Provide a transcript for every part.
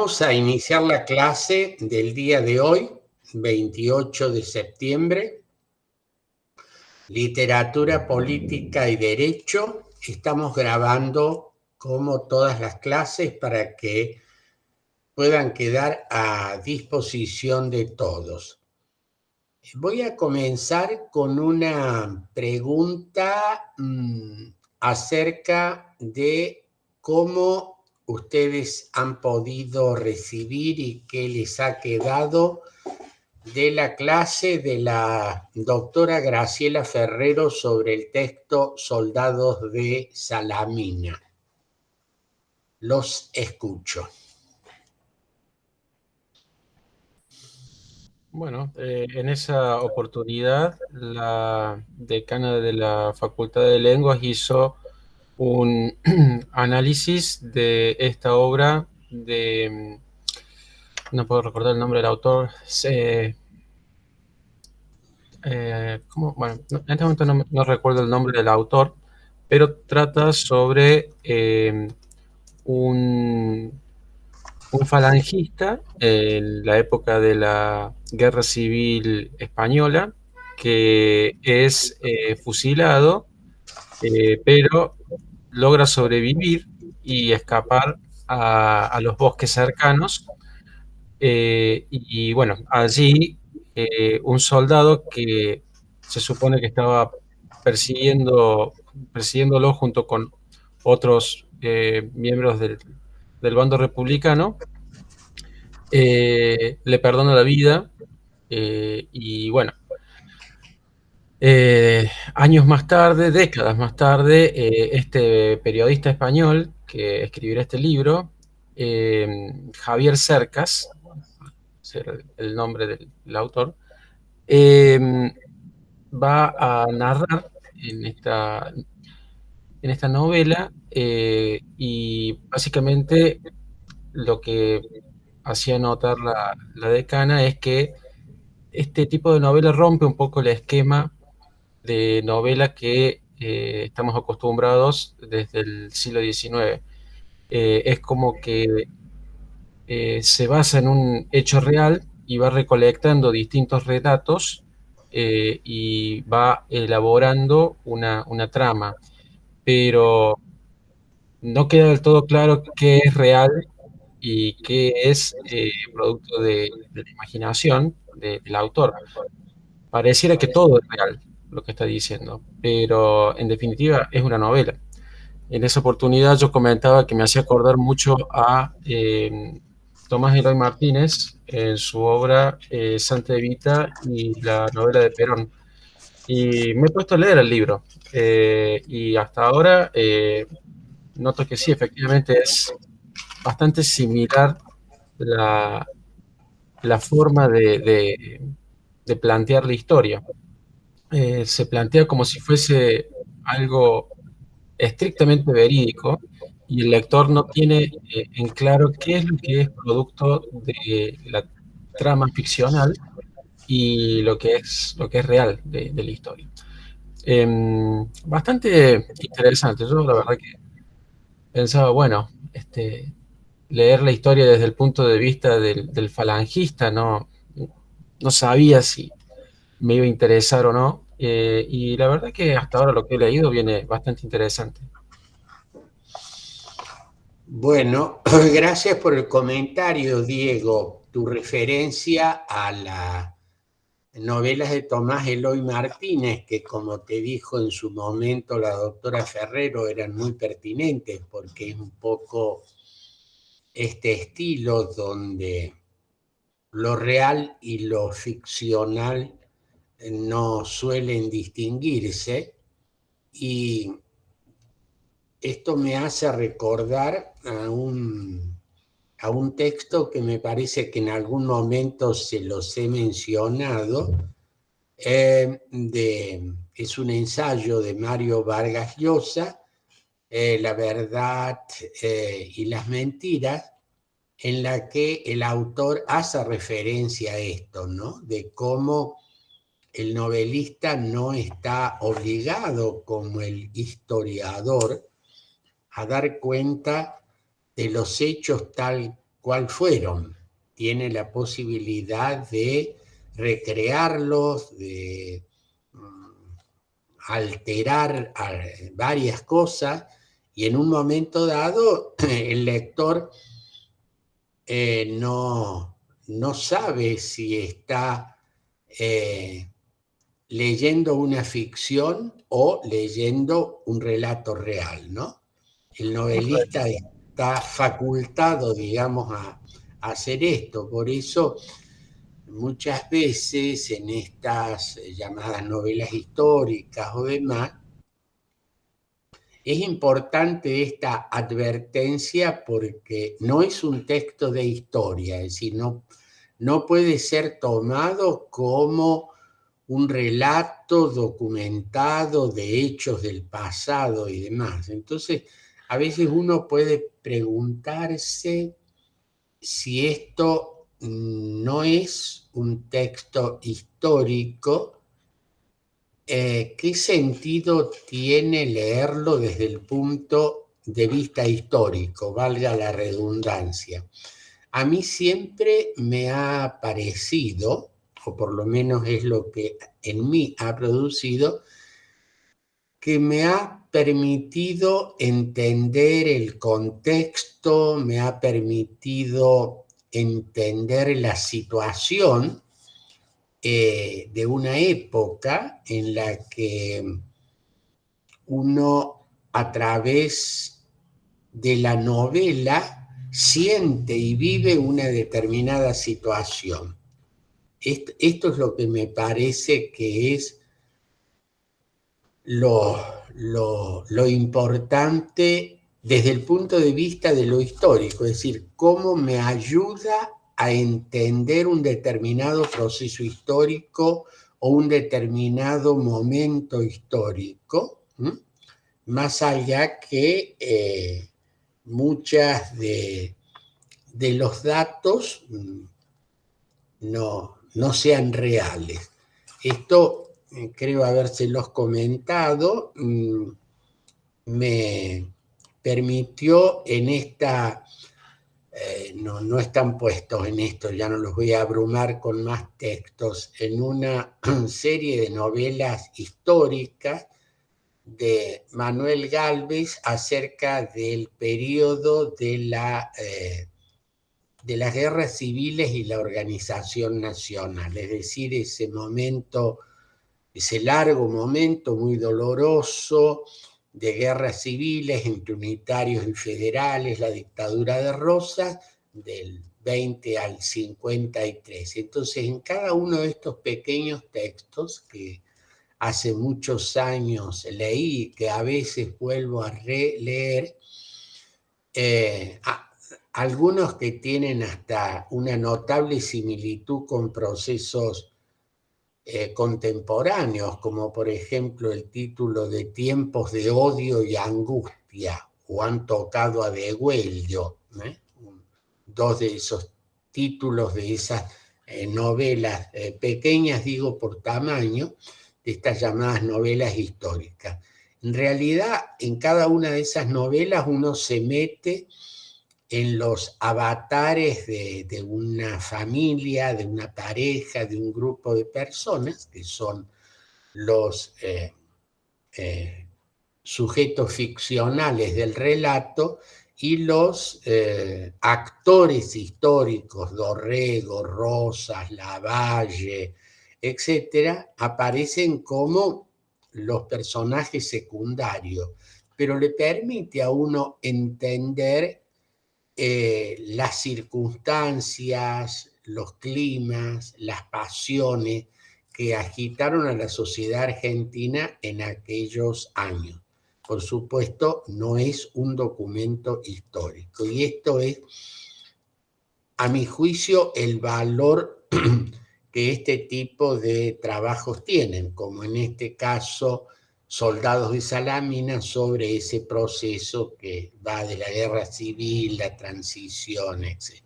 Vamos a iniciar la clase del día de hoy, 28 de septiembre, Literatura, Política y Derecho. Estamos grabando como todas las clases para que puedan quedar a disposición de todos. Voy a comenzar con una pregunta acerca de cómo ustedes han podido recibir y qué les ha quedado de la clase de la doctora Graciela Ferrero sobre el texto Soldados de Salamina. Los escucho. Bueno, en esa oportunidad la decana de la Facultad de Lenguas hizo un análisis de esta obra de, no puedo recordar el nombre del autor, bueno, en este momento no recuerdo el nombre del autor, pero trata sobre un falangista en la época de la Guerra Civil Española que es fusilado, pero logra sobrevivir y escapar a los bosques cercanos. Y bueno, allí un soldado que se supone que estaba persiguiéndolo junto con otros miembros del bando republicano, le perdona la vida y bueno, años más tarde, décadas más tarde, este periodista español que escribirá este libro, Javier Cercas, será el nombre del autor, va a narrar en esta novela y básicamente lo que hacía notar la decana es que este tipo de novela rompe un poco el esquema de novela que estamos acostumbrados desde el siglo XIX. Es como que se basa en un hecho real y va recolectando distintos relatos y va elaborando una trama, pero no queda del todo claro qué es real y qué es producto de la imaginación del autor. Pareciera que todo es real lo que está diciendo, pero en definitiva es una novela. En esa oportunidad yo comentaba que me hacía acordar mucho a Tomás Eloy Martínez en su obra Santa Evita y la novela de Perón. Y me he puesto a leer el libro y hasta ahora noto que sí, efectivamente es bastante similar la, la forma de plantear la historia. Se plantea como si fuese algo estrictamente verídico y el lector no tiene en claro qué es lo que es producto de la trama ficcional y lo que es real de la historia. Bastante interesante. Yo la verdad que pensaba, bueno, leer la historia desde el punto de vista del falangista, no sabía si me iba a interesar o no. Y la verdad que hasta ahora lo que he leído viene bastante interesante. Bueno, gracias por el comentario, Diego. Tu referencia a las novelas de Tomás Eloy Martínez, que como te dijo en su momento la doctora Ferrero, eran muy pertinentes porque es un poco este estilo donde lo real y lo ficcional no suelen distinguirse, y esto me hace recordar a un texto que me parece que en algún momento se los he mencionado, es un ensayo de Mario Vargas Llosa, La verdad y las mentiras, en la que el autor hace referencia a esto, ¿no? De cómo el novelista no está obligado, como el historiador, a dar cuenta de los hechos tal cuál fueron. Tiene la posibilidad de recrearlos, de alterar varias cosas, y en un momento dado el lector no sabe si está leyendo una ficción o leyendo un relato real, ¿no? El novelista está facultado, digamos, a hacer esto. Por eso, muchas veces en estas llamadas novelas históricas o demás, es importante esta advertencia porque no es un texto de historia, es decir, no puede ser tomado como un relato documentado de hechos del pasado y demás. Entonces, a veces uno puede preguntarse si esto no es un texto histórico. ¿Qué sentido tiene leerlo desde el punto de vista histórico, valga la redundancia? A mí siempre me ha parecido, o por lo menos es lo que en mí ha producido, que me ha permitido entender el contexto, me ha permitido entender la situación de una época en la que uno, a través de la novela, siente y vive una determinada situación. Esto es lo que me parece que es lo importante desde el punto de vista de lo histórico, es decir, cómo me ayuda a entender un determinado proceso histórico o un determinado momento histórico, más allá que muchas de los datos no sean reales. Esto creo habérselos comentado, me permitió en esta, no están puestos en esto, ya no los voy a abrumar con más textos, en una serie de novelas históricas de Manuel Gálvez acerca del periodo de las guerras civiles y la organización nacional, es decir, ese momento, ese largo momento muy doloroso de guerras civiles entre unitarios y federales, la dictadura de Rosas, del 20 al 53. Entonces, en cada uno de estos pequeños textos que hace muchos años leí, que a veces vuelvo a releer, algunos que tienen hasta una notable similitud con procesos contemporáneos, como por ejemplo el título de Tiempos de odio y angustia, o Han tocado a Degüello, dos de esos títulos de esas novelas pequeñas, digo por tamaño, de estas llamadas novelas históricas. En realidad, en cada una de esas novelas uno se mete en los avatares de una familia, de una pareja, de un grupo de personas, que son los sujetos ficcionales del relato, y los actores históricos, Dorrego, Rosas, Lavalle, etcétera, aparecen como los personajes secundarios, pero le permite a uno entender las circunstancias, los climas, las pasiones que agitaron a la sociedad argentina en aquellos años. Por supuesto, no es un documento histórico. Y esto es, a mi juicio, el valor que este tipo de trabajos tienen, como en este caso Soldados de Salamina, sobre ese proceso que va de la guerra civil, la transición, etc.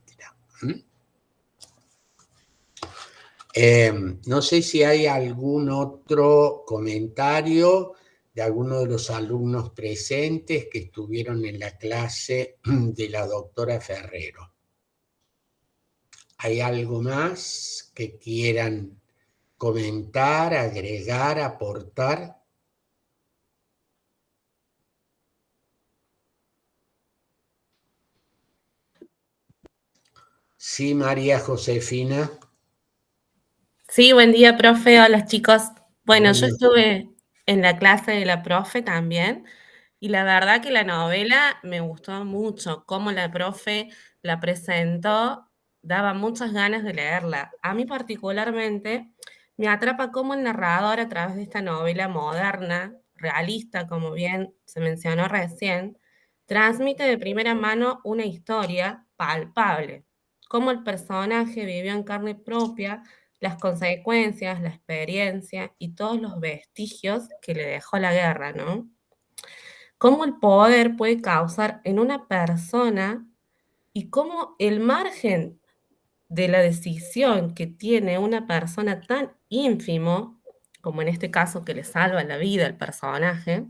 No sé si hay algún otro comentario de alguno de los alumnos presentes que estuvieron en la clase de la doctora Ferrero. ¿Hay algo más que quieran comentar, agregar, aportar? Sí, María Josefina. Sí, buen día, profe. Hola, chicos. Bueno, yo Bueno, estuve en la clase de la profe también y la verdad que la novela me gustó mucho. Cómo la profe la presentó, daba muchas ganas de leerla. A mí particularmente me atrapa cómo el narrador a través de esta novela moderna, realista, como bien se mencionó recién, transmite de primera mano una historia palpable. Cómo el personaje vivió en carne propia las consecuencias, la experiencia y todos los vestigios que le dejó la guerra, ¿no? Cómo el poder puede causar en una persona y cómo el margen de la decisión que tiene una persona tan ínfimo, como en este caso que le salva la vida al personaje,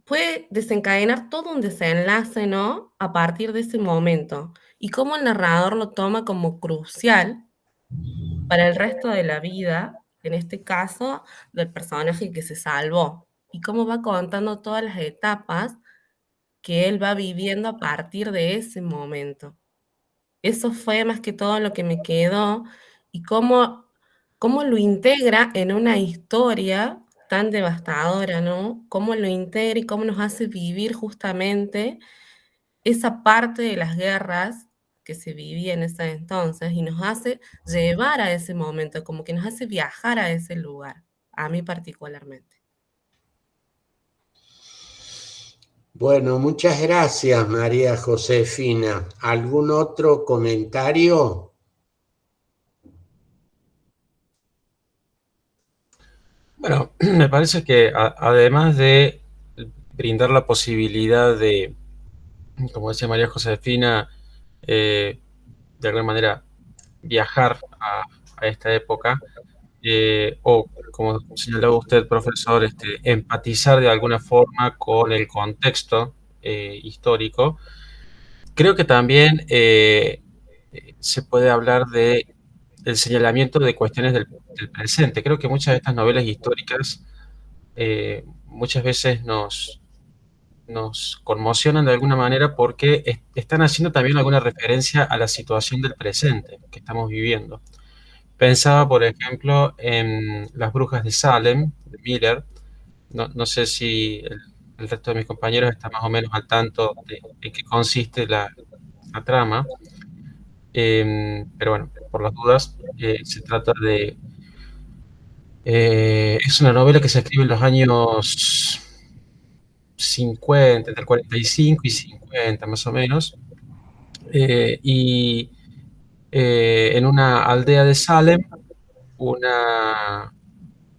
puede desencadenar todo un desenlace, ¿no? A partir de ese momento. Y cómo el narrador lo toma como crucial para el resto de la vida, en este caso, del personaje que se salvó, y cómo va contando todas las etapas que él va viviendo a partir de ese momento. Eso fue más que todo lo que me quedó y cómo lo integra en una historia tan devastadora, ¿no? Cómo lo integra y cómo nos hace vivir justamente esa parte de las guerras que se vivía en ese entonces y nos hace llevar a ese momento, como que nos hace viajar a ese lugar, a mí particularmente. bueno, muchas gracias, María Josefina. ¿Algún otro comentario? Bueno, me parece que además de brindar la posibilidad de, como decía María Josefina, de alguna manera viajar a esta época, o como señalaba usted, profesor, empatizar de alguna forma con el contexto histórico. Creo que también se puede hablar de el señalamiento de cuestiones del presente. Creo que muchas de estas novelas históricas muchas veces nos conmocionan de alguna manera porque están haciendo también alguna referencia a la situación del presente que estamos viviendo. Pensaba, por ejemplo, en Las Brujas de Salem, de Miller. No sé si el resto de mis compañeros está más o menos al tanto de en qué consiste la trama. Pero bueno, por las dudas, se trata de... es una novela que se escribe en los años 50, entre el 45 y 50 más o menos, y en una aldea de Salem, una,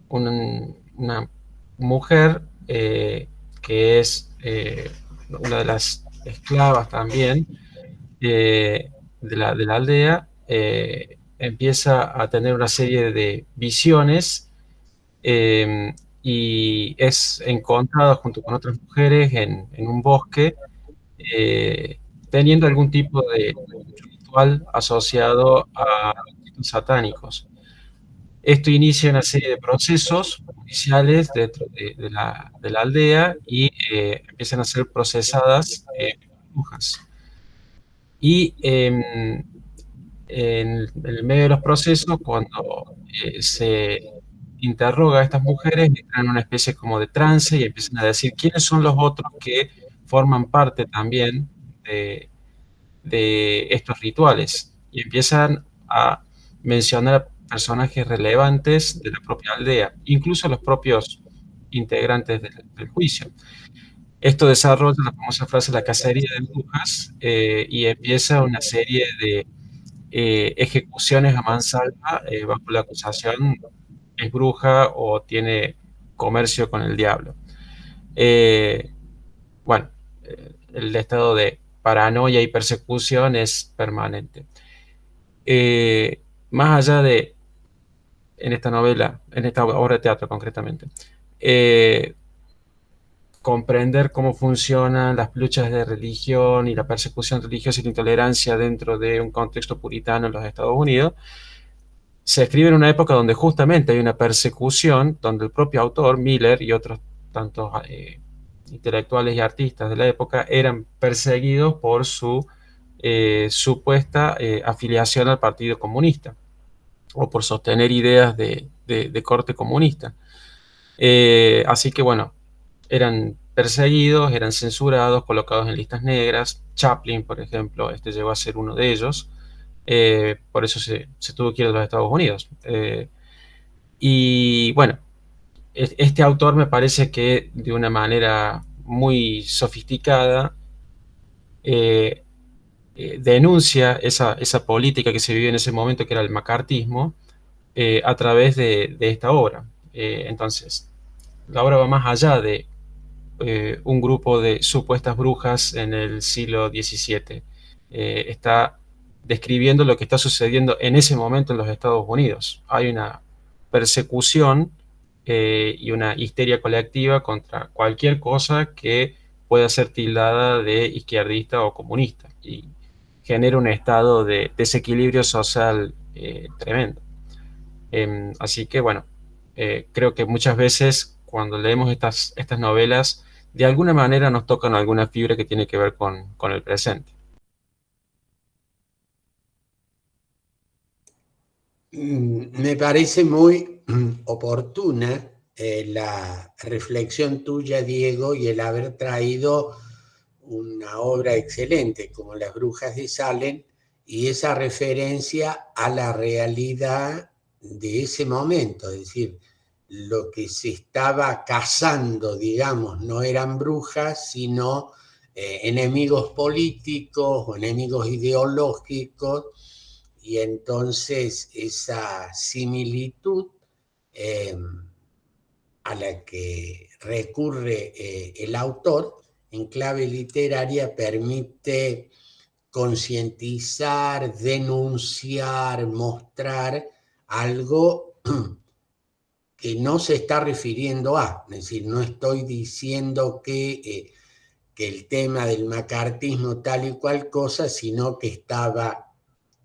una mujer que es una de las esclavas también de la aldea, empieza a tener una serie de visiones y es encontrada junto con otras mujeres en un bosque eh, teniendo algún tipo de ritual asociado a ritos satánicos. Esto inicia una serie de procesos judiciales dentro de la aldea y empiezan a ser procesadas brujas. Y en el medio de los procesos, cuando se interroga a estas mujeres, entran en una especie como de trance y empiezan a decir quiénes son los otros que forman parte también de estos rituales. Y empiezan a mencionar personajes relevantes de la propia aldea, incluso los propios integrantes del juicio. Esto desarrolla la famosa frase la cacería de brujas y empieza una serie de ejecuciones a mansalva bajo la acusación es bruja o tiene comercio con el diablo. Eh, bueno, el estado de paranoia y persecución es permanente. Más allá de, en esta novela, en esta obra de teatro concretamente, eh, comprender cómo funcionan las luchas de religión y la persecución religiosa y la intolerancia dentro de un contexto puritano en los Estados Unidos, se escribe en una época donde justamente hay una persecución, donde el propio autor, Miller, y otros tantos intelectuales y artistas de la época eran perseguidos por su supuesta afiliación al Partido Comunista o por sostener ideas de corte comunista. Así que bueno, eran perseguidos, eran censurados, colocados en listas negras. Chaplin, por ejemplo, llegó a ser uno de ellos. Por eso se tuvo que ir a los Estados Unidos. Y bueno, este autor me parece que de una manera muy sofisticada eh, denuncia esa política que se vivía en ese momento, que era el macartismo, a través de esta obra. Entonces, la obra va más allá de un grupo de supuestas brujas en el siglo XVII. Está describiendo lo que está sucediendo en ese momento en los Estados Unidos. Hay una persecución y una histeria colectiva contra cualquier cosa que pueda ser tildada de izquierdista o comunista, y genera un estado de desequilibrio social tremendo. Así que bueno, creo que muchas veces cuando leemos estas novelas, de alguna manera nos tocan alguna fibra que tiene que ver con el presente. Me parece muy oportuna la reflexión tuya, Diego, y el haber traído una obra excelente como Las Brujas de Salem y esa referencia a la realidad de ese momento, es decir, lo que se estaba cazando, digamos, no eran brujas, sino enemigos políticos o enemigos ideológicos, y entonces esa similitud a la que recurre el autor en clave literaria permite concientizar, denunciar, mostrar algo que no se está refiriendo a. Es decir, no estoy diciendo que el tema del macartismo tal y cual cosa, sino que estaba,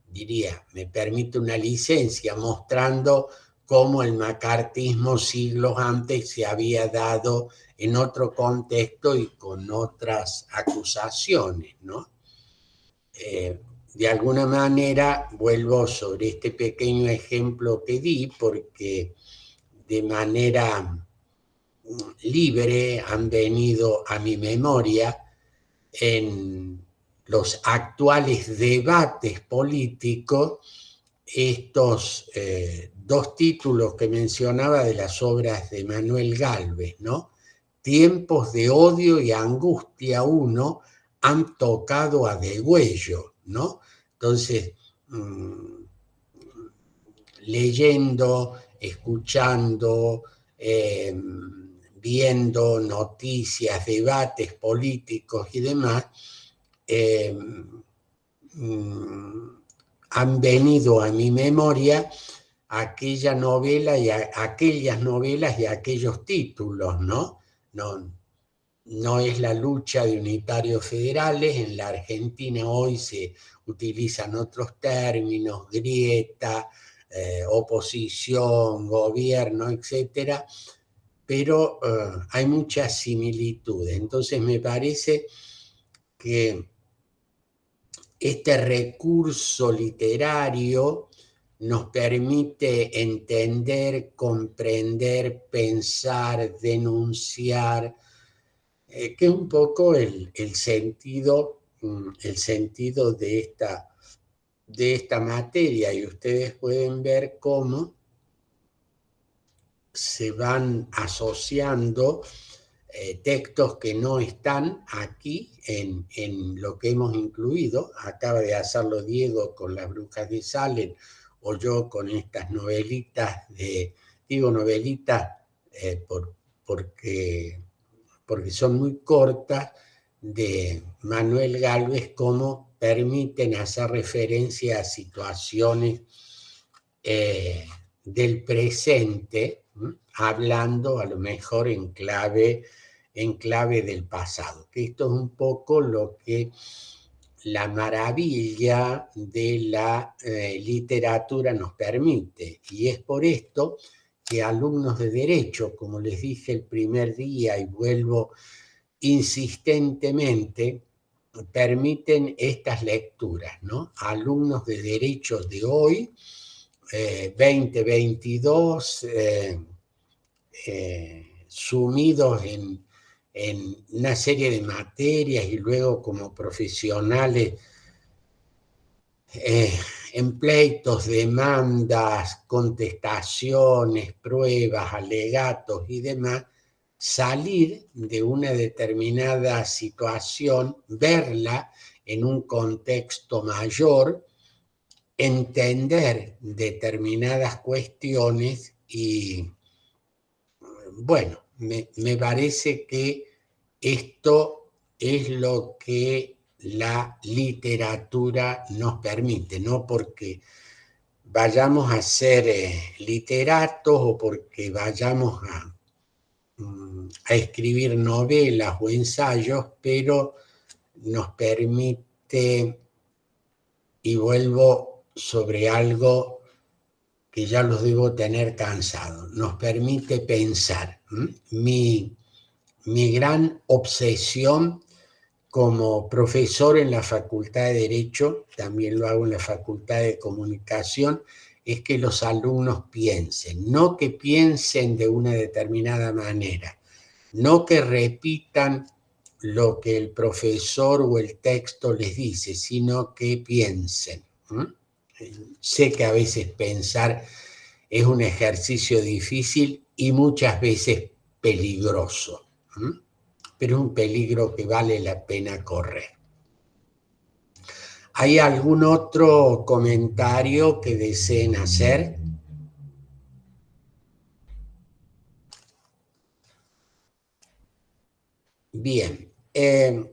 diría, me permite una licencia, mostrando cómo el macartismo siglos antes se había dado en otro contexto y con otras acusaciones, ¿no? De alguna manera vuelvo sobre este pequeño ejemplo que di, porque de manera libre han venido a mi memoria en los actuales debates políticos estos dos títulos que mencionaba de las obras de Manuel Gálvez, ¿no? Tiempos de odio y angustia uno han tocado a degüello, ¿no? Entonces, leyendo, escuchando, viendo noticias, debates políticos y demás, han venido a mi memoria aquella novela y aquellas novelas y aquellos títulos, ¿no? No es la lucha de unitarios federales, en la Argentina hoy se utilizan otros términos, grieta, oposición, gobierno, etcétera, pero hay muchas similitudes. Entonces me parece que este recurso literario nos permite entender, comprender, pensar, denunciar, que es un poco el sentido de esta materia, y ustedes pueden ver cómo se van asociando textos que no están aquí en lo que hemos incluido. Acaba de hacerlo Diego con Las Brujas de Salem, o yo con estas novelitas digo novelitas porque son muy cortas, de Manuel Gálvez, cómo permiten hacer referencia a situaciones del presente, hablando a lo mejor en clave en clave del pasado. Que esto es un poco lo que la maravilla de la literatura nos permite. Y es por esto que alumnos de Derecho, como les dije el primer día y vuelvo insistentemente, permiten estas lecturas, ¿no? Alumnos de Derecho de hoy, 2022, sumidos en una serie de materias y luego como profesionales en pleitos, demandas, contestaciones, pruebas, alegatos y demás, salir de una determinada situación, verla en un contexto mayor, entender determinadas cuestiones y, bueno, me parece que esto es lo que la literatura nos permite, no porque vayamos a ser literatos o porque vayamos a escribir novelas o ensayos, pero nos permite, y vuelvo sobre algo que ya los debo tener cansados, nos permite pensar. Mi gran obsesión como profesor en la Facultad de Derecho, también lo hago en la Facultad de Comunicación, es que los alumnos piensen, no que piensen de una determinada manera, no que repitan lo que el profesor o el texto les dice, sino que piensen. Sé que a veces pensar es un ejercicio difícil y muchas veces peligroso, pero es un peligro que vale la pena correr. ¿Hay algún otro comentario que deseen hacer? Bien. En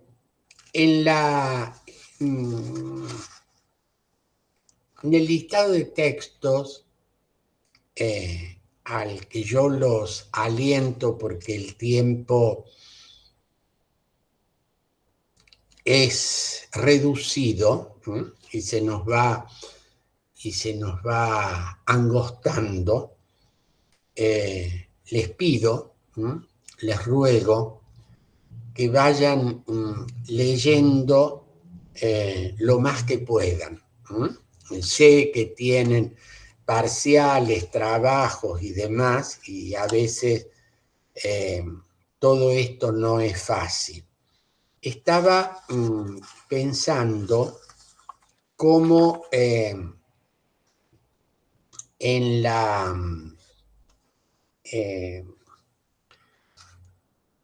el listado de textos al que yo los aliento porque el tiempo es reducido y se nos va angostando, les pido, les ruego que vayan leyendo lo más que puedan. Sé que tienen parciales, trabajos y demás, y a veces todo esto no es fácil. Estaba pensando cómo en la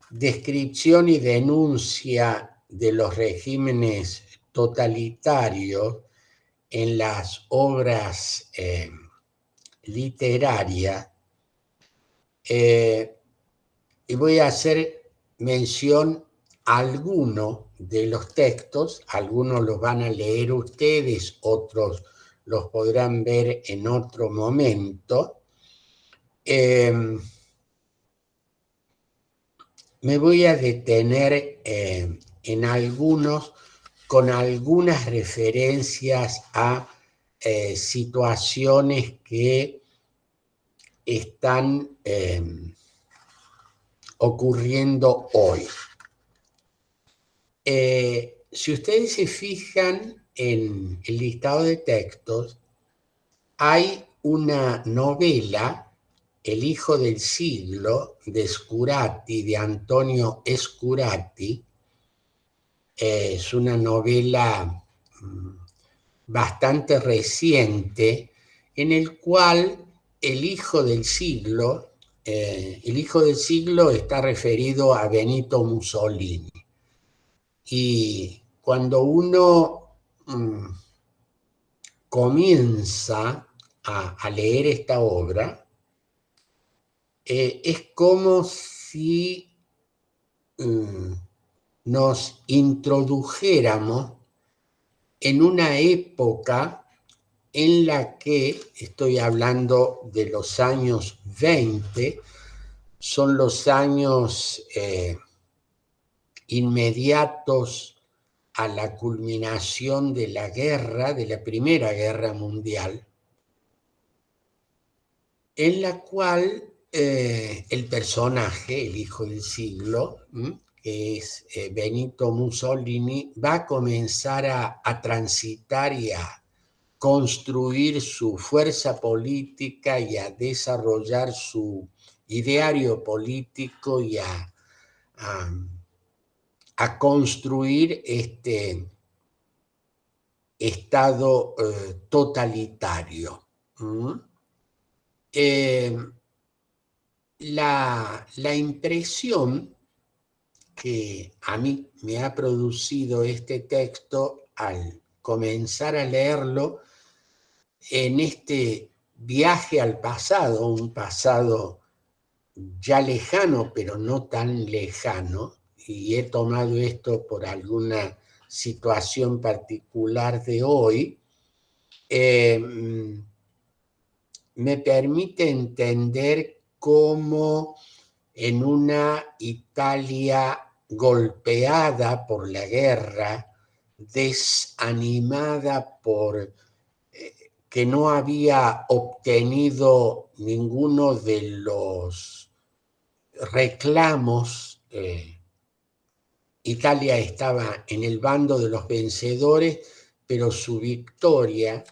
descripción y denuncia de los regímenes totalitarios en las obras literarias, y voy a hacer mención a algunos de los textos, algunos los van a leer ustedes, otros los podrán ver en otro momento. Me voy a detener en algunos, con algunas referencias a situaciones que están ocurriendo hoy. Si ustedes se fijan en el listado de textos, hay una novela, El hijo del siglo, de Scurati, de Antonio Scurati. Es una novela bastante reciente, en el cual el hijo del siglo está referido a Benito Mussolini. Y cuando uno comienza a leer esta obra, es como si nos introdujéramos en una época en la que, estoy hablando de los años 20, son los años inmediatos a la culminación de la guerra, de la Primera Guerra Mundial, en la cual el personaje, el hijo del siglo, que es Benito Mussolini, va a comenzar a transitar y a construir su fuerza política y a desarrollar su ideario político y a construir este Estado totalitario. La impresión que a mí me ha producido este texto al comenzar a leerlo en este viaje al pasado, un pasado ya lejano, pero no tan lejano, y he tomado esto por alguna situación particular de hoy, me permite entender cómo en una Italia golpeada por la guerra, desanimada por que no había obtenido ninguno de los reclamos, Italia estaba en el bando de los vencedores, pero su victoria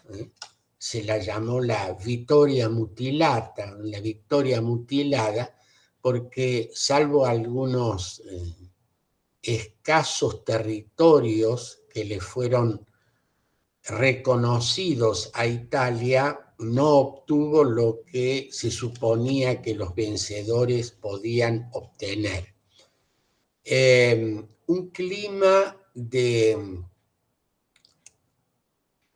se la llamó la vittoria mutilata, la victoria mutilada, porque salvo algunos escasos territorios que le fueron reconocidos a Italia, no obtuvo lo que se suponía que los vencedores podían obtener. Un clima de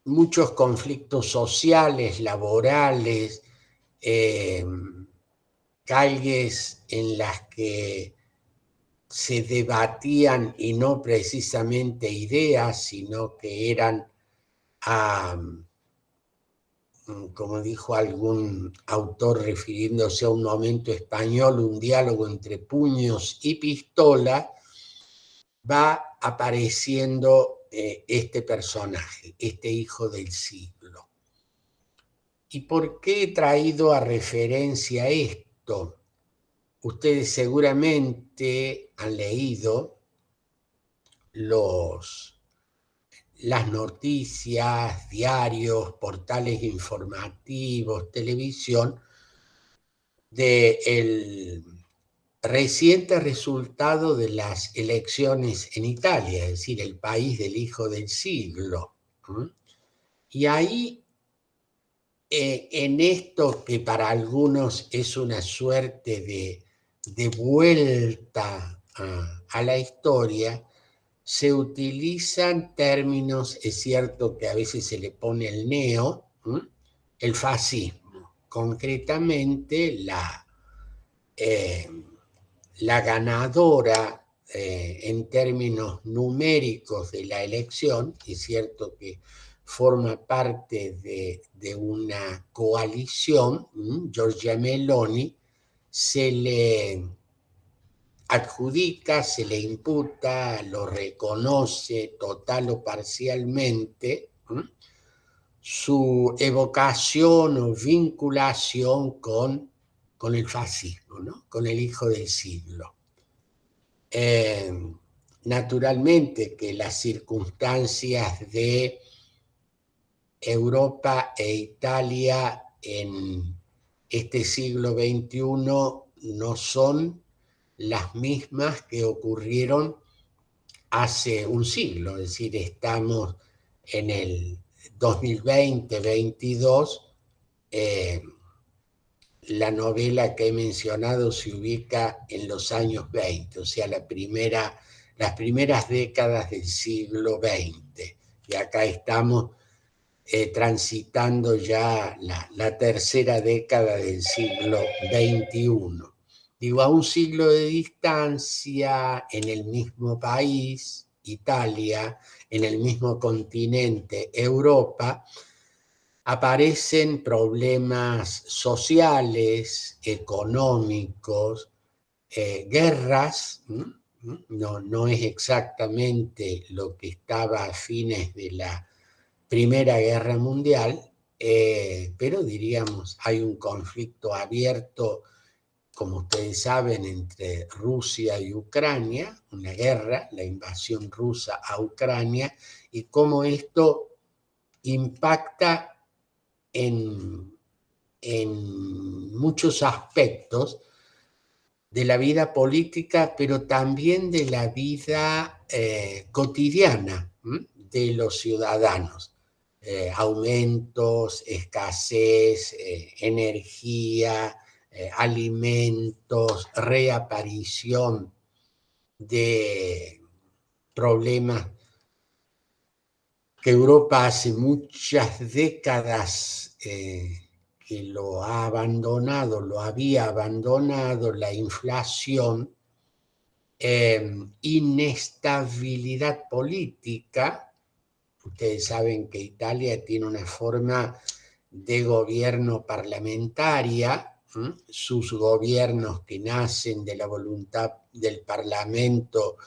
muchos conflictos sociales, laborales, calles en las que se debatían y no precisamente ideas, sino que eran, como dijo algún autor refiriéndose a un momento español, un diálogo entre puños y pistola, va apareciendo este personaje, este hijo del siglo. ¿Y por qué he traído a referencia esto? Ustedes seguramente han leído las noticias, diarios, portales informativos, televisión, del reciente resultado de las elecciones en Italia, es decir, el país del hijo del siglo. Y ahí, en esto que para algunos es una suerte de vuelta a la historia, se utilizan términos, es cierto que a veces se le pone el neo, el fascismo, concretamente la ganadora en términos numéricos de la elección, es cierto que forma parte de una coalición, Giorgia Meloni, se le adjudica, se le imputa, lo reconoce total o parcialmente, su evocación o vinculación con el fascismo, ¿no? Con el hijo del siglo. Naturalmente que las circunstancias de Europa e Italia en este siglo XXI no son las mismas que ocurrieron hace un siglo, es decir, estamos en el 2020-22, la novela que he mencionado se ubica en los años 20, o sea, las primeras décadas del siglo XX, y acá estamos transitando ya la tercera década del siglo XXI. Digo, a un siglo de distancia, en el mismo país, Italia, en el mismo continente, Europa, aparecen problemas sociales, económicos, guerras, No es exactamente lo que estaba a fines de la Primera Guerra Mundial, pero diríamos, hay un conflicto abierto, como ustedes saben, entre Rusia y Ucrania, una guerra, la invasión rusa a Ucrania, y cómo esto impacta en muchos aspectos de la vida política, pero también de la vida cotidiana de los ciudadanos. Aumentos, escasez, energía, alimentos, reaparición de problemas que Europa hace muchas décadas que lo ha abandonado, lo había abandonado, la inflación, inestabilidad política. Ustedes saben que Italia tiene una forma de gobierno parlamentaria, sus gobiernos que nacen de la voluntad del Parlamento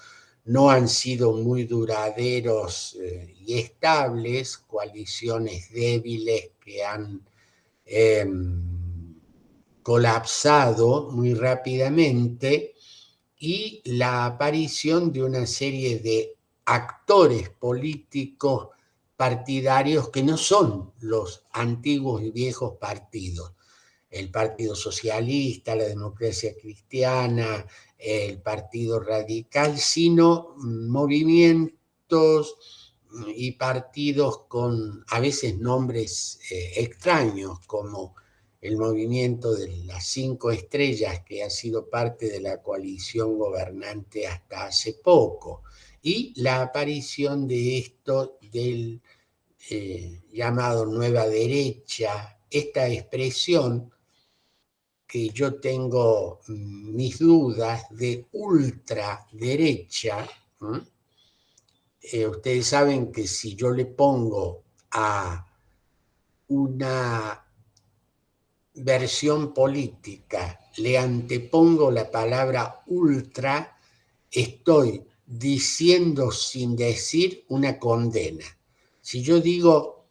no han sido muy duraderos y estables, coaliciones débiles que han colapsado muy rápidamente, y la aparición de una serie de actores políticos partidarios que no son los antiguos y viejos partidos. El Partido Socialista, la Democracia Cristiana, el Partido Radical, sino movimientos y partidos con a veces nombres extraños, como el movimiento de las 5 estrellas, que ha sido parte de la coalición gobernante hasta hace poco, y la aparición de esto del llamado nueva derecha, esta expresión que yo tengo mis dudas de ultraderecha. Ustedes saben que si yo le pongo a una versión política, le antepongo la palabra ultra, estoy diciendo sin decir una condena. Si yo digo,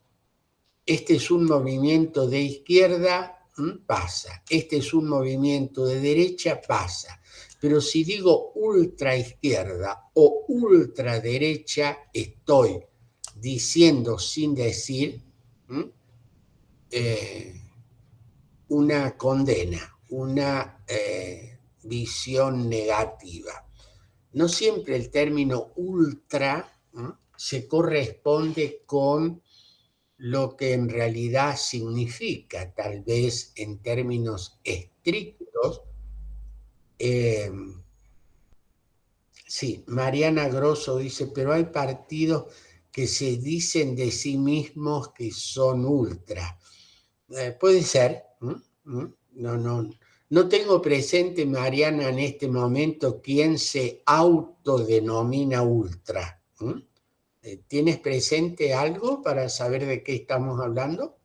este es un movimiento de izquierda, pasa. Este es un movimiento de derecha, pasa. Pero si digo ultraizquierda o ultraderecha, estoy diciendo sin decir una condena, una visión negativa. No siempre el término ultra se corresponde con lo que en realidad significa, tal vez en términos estrictos. Sí, Mariana Grosso dice, pero hay partidos que se dicen de sí mismos que son ultra. Puede ser. No tengo presente, Mariana, en este momento quién se autodenomina ultra. ¿Tienes presente algo para saber de qué estamos hablando?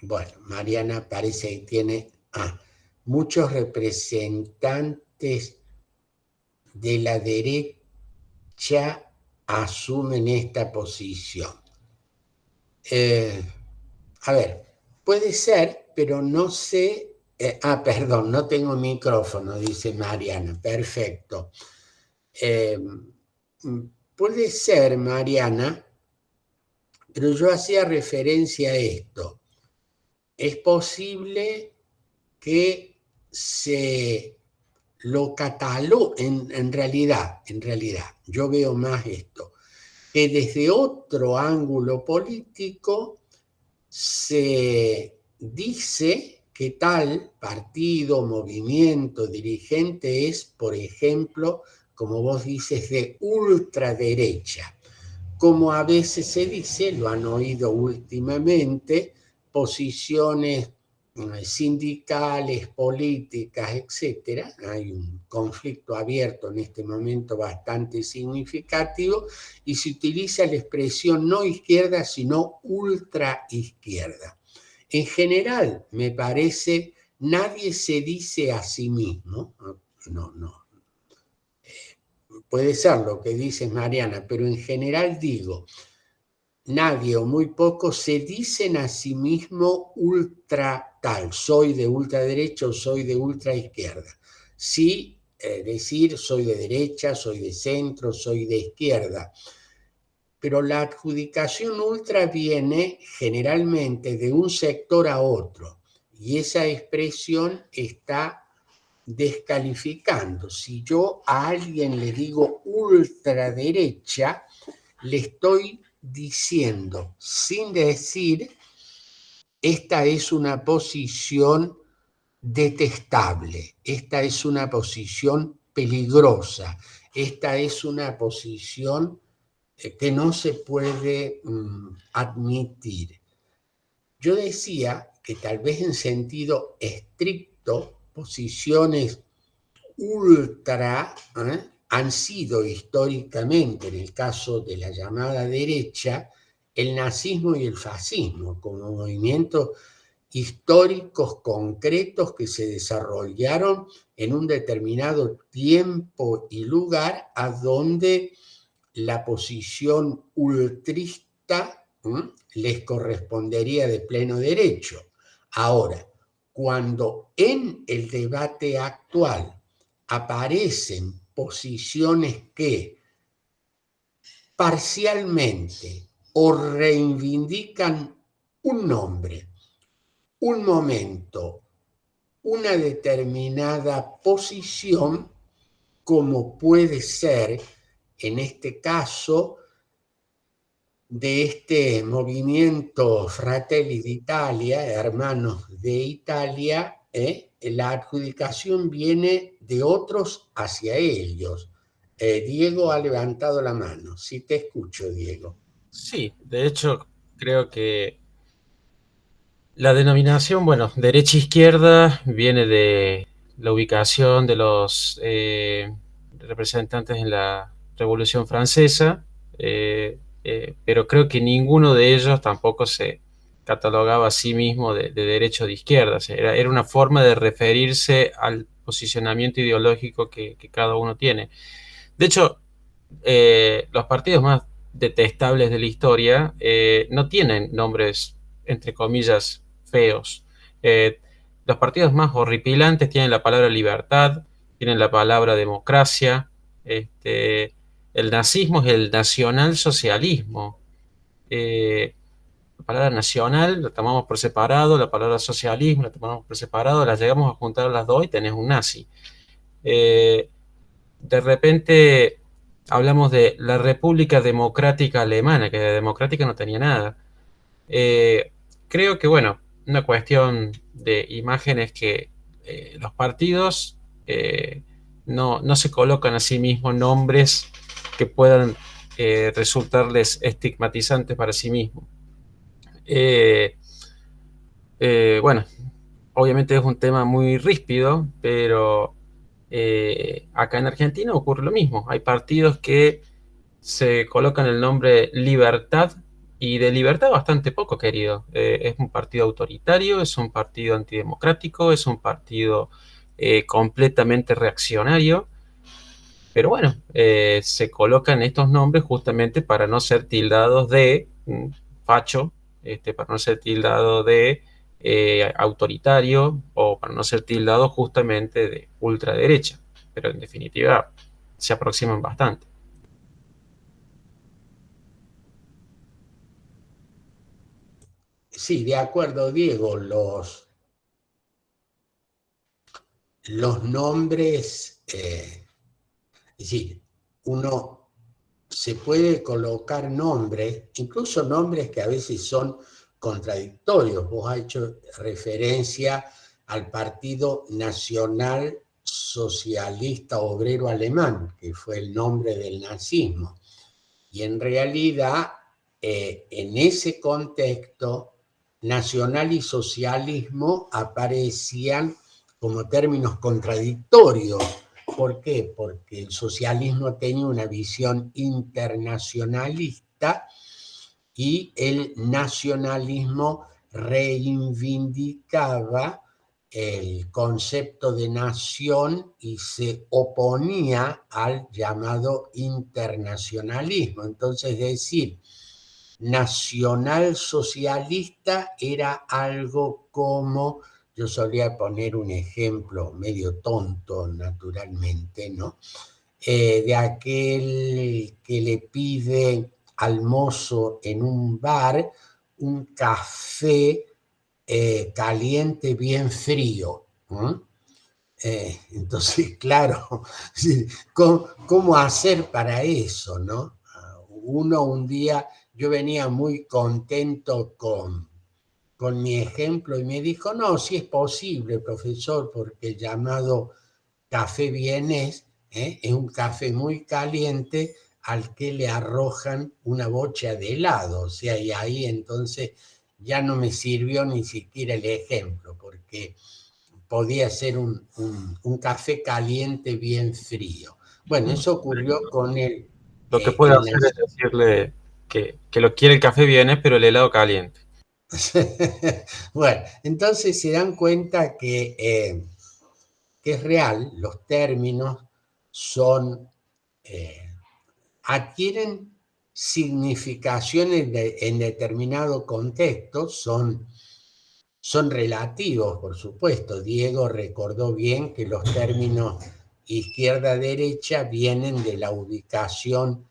Bueno, Mariana parece que tiene muchos representantes de la derecha asumen esta posición. A ver, puede ser, pero no sé. Perdón, no tengo micrófono, dice Mariana. Perfecto. Puede ser, Mariana, pero yo hacía referencia a esto. Es posible que se lo catalogue, en realidad, yo veo más esto, que desde otro ángulo político se dice que tal partido, movimiento, dirigente es, por ejemplo, como vos dices, de ultraderecha. Como a veces se dice, lo han oído últimamente, posiciones sindicales, políticas, etcétera. Hay un conflicto abierto en este momento bastante significativo y se utiliza la expresión no izquierda, sino ultraizquierda. En general, me parece, nadie se dice a sí mismo, no. Puede ser lo que dices, Mariana, pero en general digo, nadie o muy pocos se dicen a sí mismo ultra tal, soy de ultraderecha o soy de ultraizquierda. Sí, decir soy de derecha, soy de centro, soy de izquierda. Pero la adjudicación ultra viene generalmente de un sector a otro y esa expresión está descalificando. Si yo a alguien le digo ultraderecha, le estoy diciendo, sin decir, esta es una posición detestable, esta es una posición peligrosa, esta es una posición que no se puede admitir. Yo decía que tal vez en sentido estricto, posiciones ultra han sido históricamente, en el caso de la llamada derecha, el nazismo y el fascismo, como movimientos históricos concretos que se desarrollaron en un determinado tiempo y lugar a donde la posición ultrista les correspondería de pleno derecho. Ahora, cuando en el debate actual aparecen posiciones que parcialmente o reivindican un nombre, un momento, una determinada posición, como puede ser en este caso de este movimiento Fratelli d'Italia, hermanos de Italia, la adjudicación viene de otros hacia ellos. Diego ha levantado la mano. Sí, te escucho, Diego. Sí, de hecho, creo que la denominación, bueno, derecha-izquierda viene de la ubicación de los representantes en la Revolución Francesa, pero creo que ninguno de ellos tampoco se catalogaba a sí mismo de derecho o de izquierda. O sea, era una forma de referirse al posicionamiento ideológico que cada uno tiene. De hecho, los partidos más detestables de la historia no tienen nombres, entre comillas, feos. Los partidos más horripilantes tienen la palabra libertad, tienen la palabra democracia. El nazismo es el nacionalsocialismo. La palabra nacional la tomamos por separado, la palabra socialismo la tomamos por separado, las llegamos a juntar las dos y tenés un nazi. De repente hablamos de la República Democrática Alemana, que de democrática no tenía nada. Creo que, bueno, una cuestión de imagen es que los partidos no se colocan a sí mismos nombres que puedan resultarles estigmatizantes para sí mismos. Bueno, obviamente es un tema muy ríspido, pero acá en Argentina ocurre lo mismo. Hay partidos que se colocan el nombre Libertad y de libertad bastante poco querido. Es un partido autoritario, es un partido antidemocrático, es un partido completamente reaccionario. Pero bueno, se colocan estos nombres justamente para no ser tildados de facho, para no ser tildado de autoritario o para no ser tildado justamente de ultraderecha. Pero en definitiva se aproximan bastante. Sí, de acuerdo, Diego. Los nombres, es decir, uno se puede colocar nombres, incluso nombres que a veces son contradictorios. Vos has hecho referencia al Partido Nacional Socialista Obrero Alemán, que fue el nombre del nazismo. Y en realidad, en ese contexto, nacional y socialismo aparecían como términos contradictorios. ¿Por qué? Porque el socialismo tenía una visión internacionalista y el nacionalismo reivindicaba el concepto de nación y se oponía al llamado internacionalismo. Entonces, decir nacionalsocialista era algo como, yo solía poner un ejemplo medio tonto naturalmente, ¿no? De aquel que le pide al mozo en un bar un café caliente bien frío. Entonces, claro, ¿cómo hacer para eso, no? Un día, yo venía muy contento con mi ejemplo y me dijo, no, sí es posible, profesor, porque el llamado café vienés es un café muy caliente al que le arrojan una bocha de helado. O sea, y ahí entonces ya no me sirvió ni siquiera el ejemplo, porque podía ser un café caliente bien frío. Bueno, eso ocurrió con Lo que puede hacer es decirle que lo quiere el café viene, pero el helado caliente. Bueno, entonces se dan cuenta que es real, los términos son, adquieren significaciones en determinado contexto, son relativos, por supuesto. Diego recordó bien que los términos izquierda-derecha vienen de la ubicación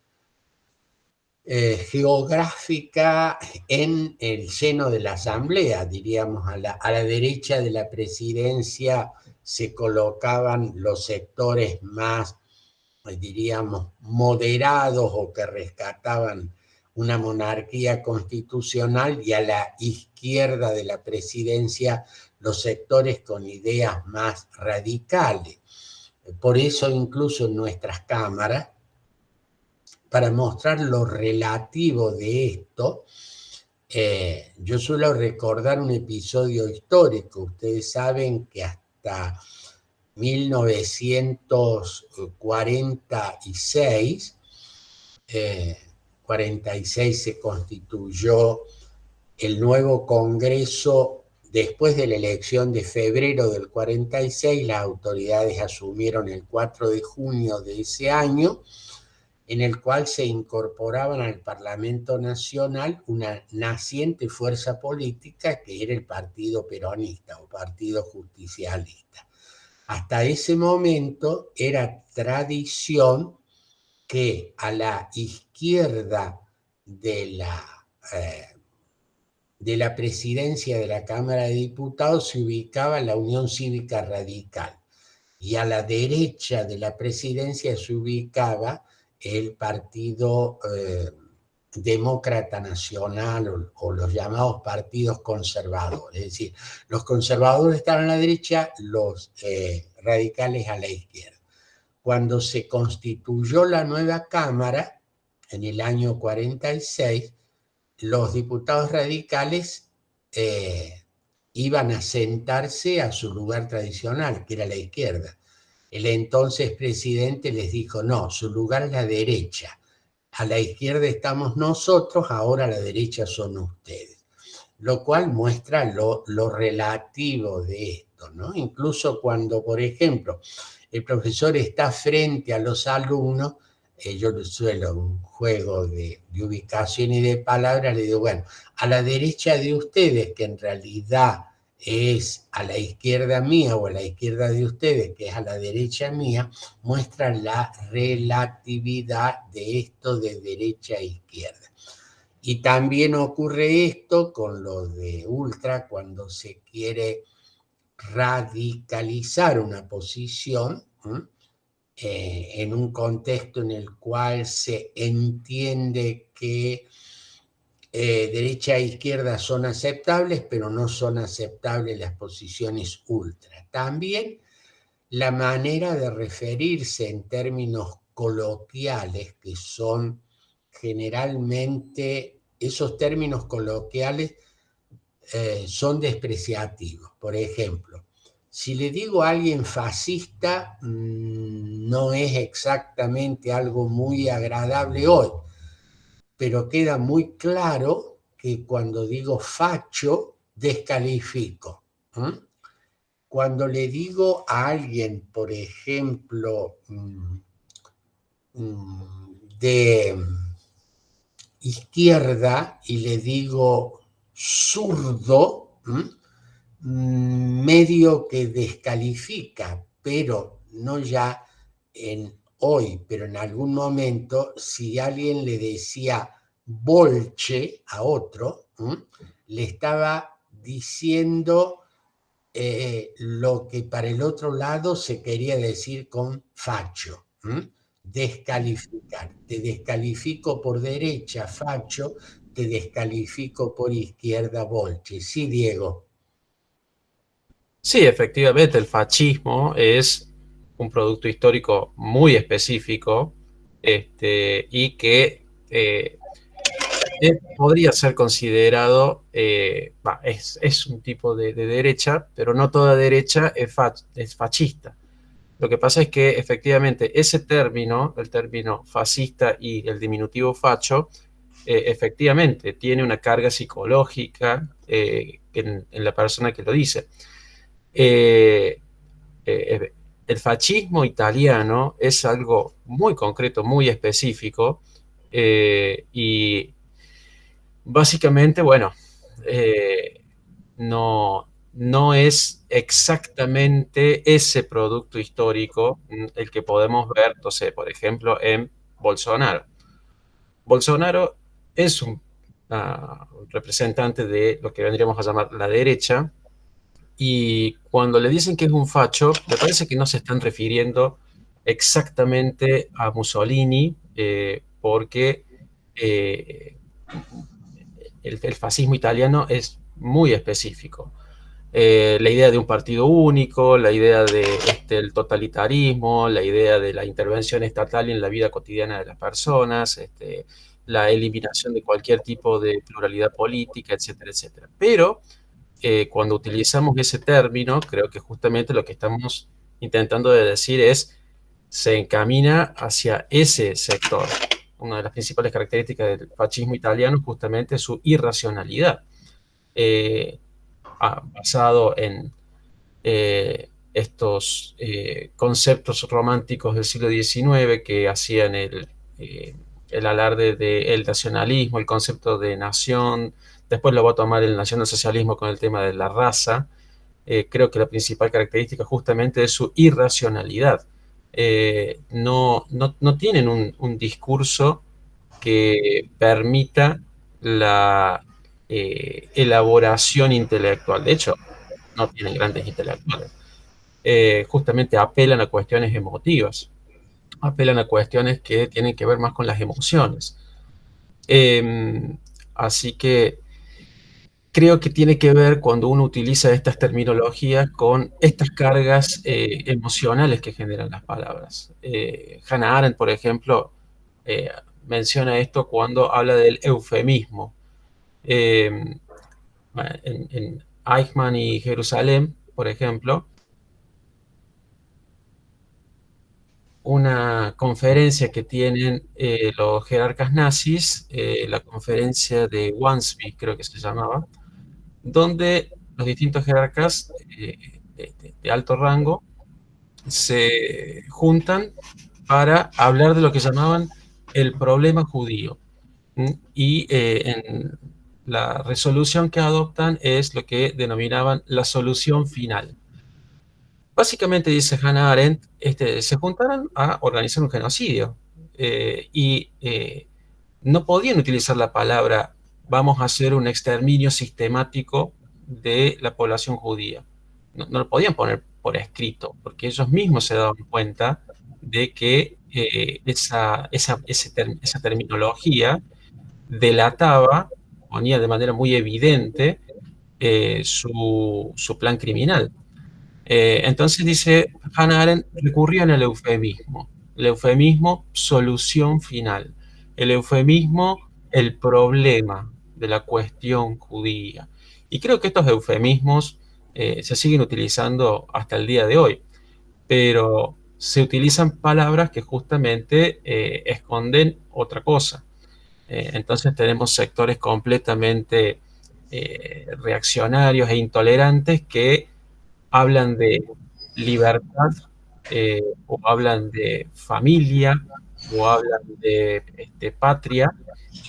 geográfica en el seno de la Asamblea, diríamos, a la derecha de la presidencia se colocaban los sectores más, diríamos, moderados o que rescataban una monarquía constitucional, y a la izquierda de la presidencia los sectores con ideas más radicales. Por eso incluso en nuestras cámaras, para mostrar lo relativo de esto, yo suelo recordar un episodio histórico. Ustedes saben que hasta 1946, 46 se constituyó el nuevo Congreso. Después de la elección de febrero del 46, las autoridades asumieron el 4 de junio de ese año, en el cual se incorporaban al Parlamento Nacional una naciente fuerza política que era el Partido Peronista o Partido Justicialista. Hasta ese momento era tradición que a la izquierda de la presidencia de la Cámara de Diputados se ubicaba la Unión Cívica Radical, y a la derecha de la presidencia se ubicaba el Partido Demócrata Nacional o los llamados partidos conservadores. Es decir, los conservadores estaban a la derecha, los radicales a la izquierda. Cuando se constituyó la nueva Cámara, en el año 46, los diputados radicales iban a sentarse a su lugar tradicional, que era la izquierda. El entonces presidente les dijo, no, su lugar es la derecha. A la izquierda estamos nosotros, ahora a la derecha son ustedes. Lo cual muestra lo relativo de esto, ¿no? Incluso cuando, por ejemplo, el profesor está frente a los alumnos, yo suelo un juego de ubicación y de palabras, le digo, bueno, a la derecha de ustedes, que en realidad es a la izquierda mía, o a la izquierda de ustedes, que es a la derecha mía, muestra la relatividad de esto de derecha e izquierda. Y también ocurre esto con los de ultra, cuando se quiere radicalizar una posición, en un contexto en el cual se entiende que derecha e izquierda son aceptables, pero no son aceptables las posiciones ultra. También la manera de referirse en términos coloquiales, que son generalmente, esos términos coloquiales son despreciativos. Por ejemplo, si le digo a alguien fascista, no es exactamente algo muy agradable hoy, pero queda muy claro que cuando digo facho, descalifico. Cuando le digo a alguien, por ejemplo, de izquierda y le digo zurdo, medio que descalifica, pero no ya en hoy, pero en algún momento, si alguien le decía bolche a otro, le estaba diciendo lo que para el otro lado se quería decir con facho. Descalificar. Te descalifico por derecha, facho, te descalifico por izquierda, bolche. Sí, Diego. Sí, efectivamente, el fascismo es un producto histórico muy específico, y que podría ser considerado, es un tipo de derecha, pero no toda derecha es fascista. Lo que pasa es que efectivamente ese término, el término fascista y el diminutivo facho, efectivamente tiene una carga psicológica en la persona que lo dice. El fascismo italiano es algo muy concreto, muy específico, y básicamente, bueno, no es exactamente ese producto histórico el que podemos ver, no sé, por ejemplo, en Bolsonaro. Bolsonaro es un representante de lo que vendríamos a llamar la derecha, y cuando le dicen que es un facho, me parece que no se están refiriendo exactamente a Mussolini, porque el fascismo italiano es muy específico. La idea de un partido único, la idea del totalitarismo, la idea de la intervención estatal en la vida cotidiana de las personas, la eliminación de cualquier tipo de pluralidad política, etcétera, etcétera. Pero cuando utilizamos ese término, creo que justamente lo que estamos intentando de decir es, se encamina hacia ese sector. Una de las principales características del fascismo italiano es justamente su irracionalidad, basado en estos conceptos románticos del siglo XIX que hacían el alarde del nacionalismo, el concepto de nación. Después lo va a tomar el nacionalsocialismo con el tema de la raza. Creo que la principal característica justamente es su irracionalidad. No tienen un discurso que permita la elaboración intelectual. De hecho, no tienen grandes intelectuales. Justamente apelan a cuestiones emotivas, apelan a cuestiones que tienen que ver más con las emociones. Así que creo que tiene que ver cuando uno utiliza estas terminologías con estas cargas emocionales que generan las palabras. Hannah Arendt, por ejemplo, menciona esto cuando habla del eufemismo. En Eichmann y Jerusalén, por ejemplo, una conferencia que tienen los jerarcas nazis, la conferencia de Wannsbee, creo que se llamaba, donde los distintos jerarcas de alto rango se juntan para hablar de lo que llamaban el problema judío. Y en la resolución que adoptan es lo que denominaban la solución final. Básicamente, dice Hannah Arendt, se juntaron a organizar un genocidio y no podían utilizar la palabra vamos a hacer un exterminio sistemático de la población judía. No lo podían poner por escrito, porque ellos mismos se daban cuenta de que esa terminología delataba, ponía de manera muy evidente su plan criminal. Entonces dice Hannah Arendt, recurrían al eufemismo. El eufemismo, solución final. El eufemismo, el problema de la cuestión judía. Y creo que estos eufemismos se siguen utilizando hasta el día de hoy, pero se utilizan palabras que justamente esconden otra cosa. Entonces tenemos sectores completamente reaccionarios e intolerantes que hablan de libertad, o hablan de familia, o hablan de patria,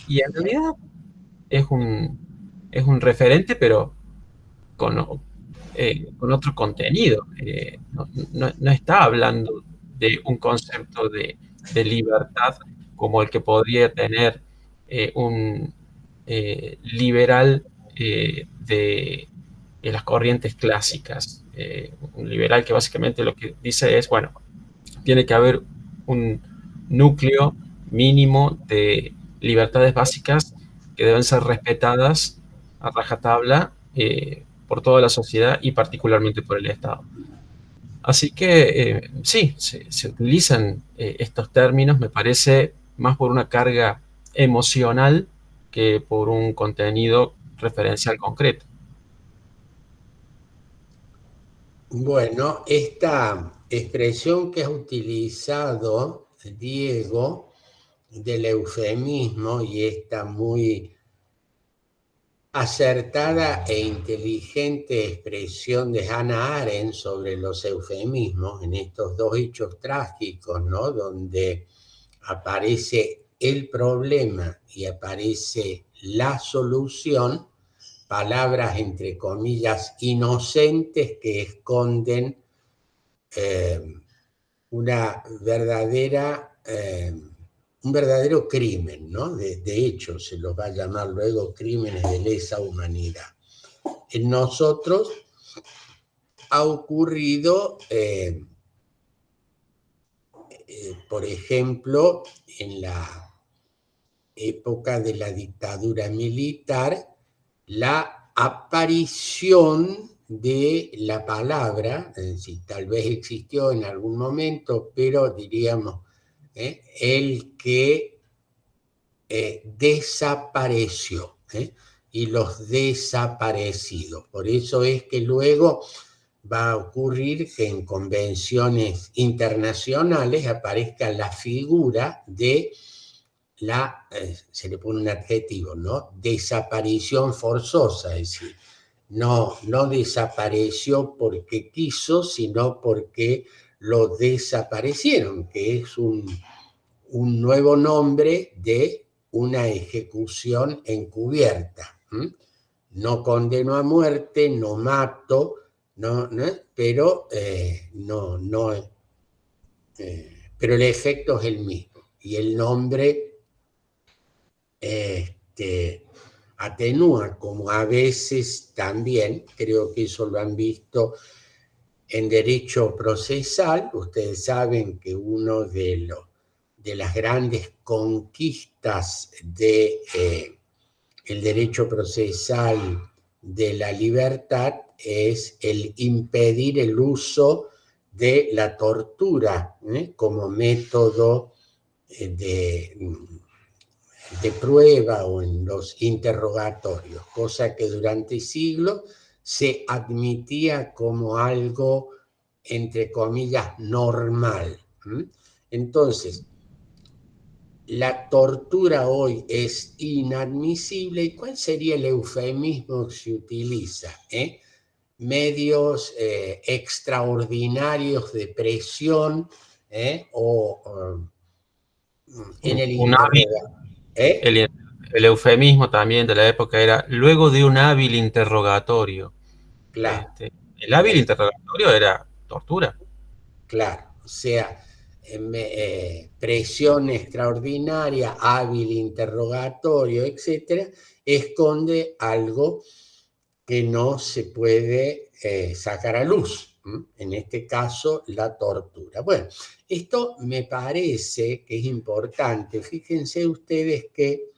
y en realidad es un referente, pero con otro contenido. No está hablando de un concepto de libertad como el que podría tener un liberal de las corrientes clásicas. Un liberal que básicamente lo que dice es, bueno, tiene que haber un núcleo mínimo de libertades básicas que deben ser respetadas a rajatabla por toda la sociedad y particularmente por el Estado. Así que sí, se utilizan estos términos, me parece, más por una carga emocional que por un contenido referencial concreto. Bueno, esta expresión que has utilizado, Diego, del eufemismo, y esta muy acertada e inteligente expresión de Hannah Arendt sobre los eufemismos en estos dos hechos trágicos, ¿no? Donde aparece el problema y aparece la solución, palabras entre comillas inocentes que esconden una verdadera, un verdadero crimen, ¿no? De hecho, se los va a llamar luego crímenes de lesa humanidad. En nosotros ha ocurrido, por ejemplo, en la época de la dictadura militar, la aparición de la palabra, es decir, tal vez existió en algún momento, pero diríamos, el que desapareció, y los desaparecidos. Por eso es que luego va a ocurrir que en convenciones internacionales aparezca la figura de se le pone un adjetivo, ¿no? Desaparición forzosa, es decir, no desapareció porque quiso, sino porque lo desaparecieron, que es un nuevo nombre de una ejecución encubierta. No condeno a muerte, no mato, pero pero el efecto es el mismo. Y el nombre atenúa, como a veces también, creo que eso lo han visto en derecho procesal. Ustedes saben que uno de las grandes conquistas del derecho procesal de la libertad es el impedir el uso de la tortura como método de prueba o en los interrogatorios, cosa que durante siglos se admitía como algo, entre comillas, normal. Entonces, la tortura hoy es inadmisible. ¿Y cuál sería el eufemismo que se utiliza? Medios extraordinarios de presión o en el interrogatorio. El eufemismo también de la época era luego de un hábil interrogatorio. Claro. El hábil interrogatorio era tortura. Claro, o sea, presión extraordinaria, hábil interrogatorio, etcétera, esconde algo que no se puede sacar a luz. En este caso, la tortura. Bueno, esto me parece que es importante. Fíjense ustedes que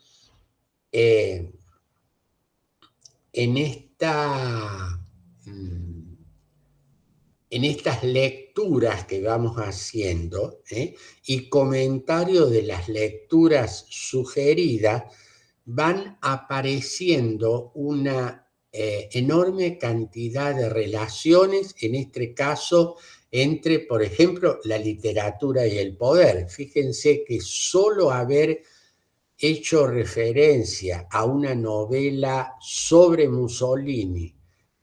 en estas lecturas que vamos haciendo y comentarios de las lecturas sugeridas, van apareciendo una enorme cantidad de relaciones, en este caso entre, por ejemplo, la literatura y el poder. Fíjense que solo haber hecho referencia a una novela sobre Mussolini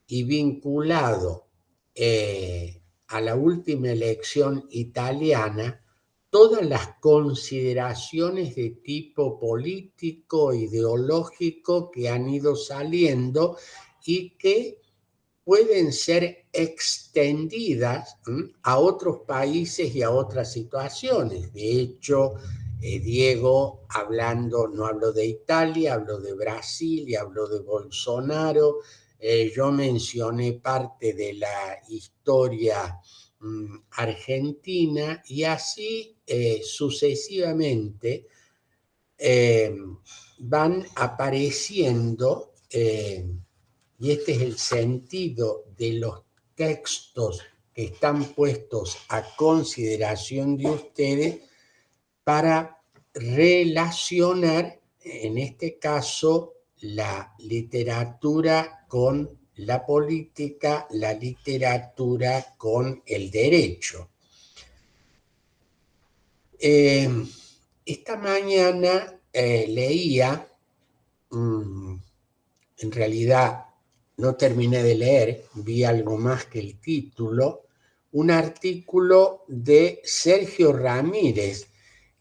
y vinculado a la última elección italiana, todas las consideraciones de tipo político, ideológico que han ido saliendo y que pueden ser extendidas a otros países y a otras situaciones. De hecho, Diego, hablando, no hablo de Italia, hablo de Brasil y hablo de Bolsonaro. Yo mencioné parte de la historia argentina y así sucesivamente van apareciendo, y este es el sentido de los textos que están puestos a consideración de ustedes para relacionar, en este caso, la literatura con la política, la literatura con el derecho. Esta mañana leía, en realidad no terminé de leer, vi algo más que el título, un artículo de Sergio Ramírez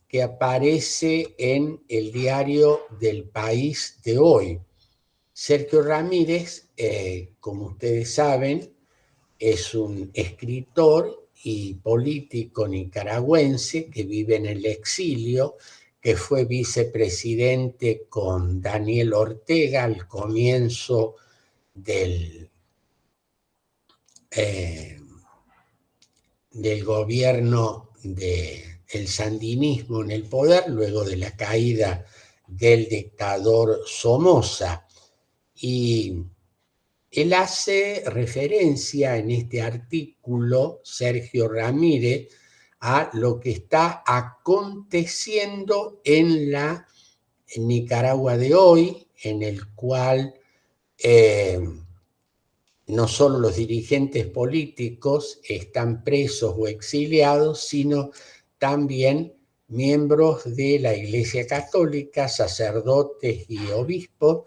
que aparece en el diario del País de hoy. Sergio Ramírez, como ustedes saben, es un escritor y político nicaragüense que vive en el exilio, que fue vicepresidente con Daniel Ortega al comienzo del gobierno del sandinismo en el poder, luego de la caída del dictador Somoza. Y él hace referencia en este artículo, Sergio Ramírez, a lo que está aconteciendo en la Nicaragua de hoy, en el cual no solo los dirigentes políticos están presos o exiliados, sino también miembros de la Iglesia Católica, sacerdotes y obispos,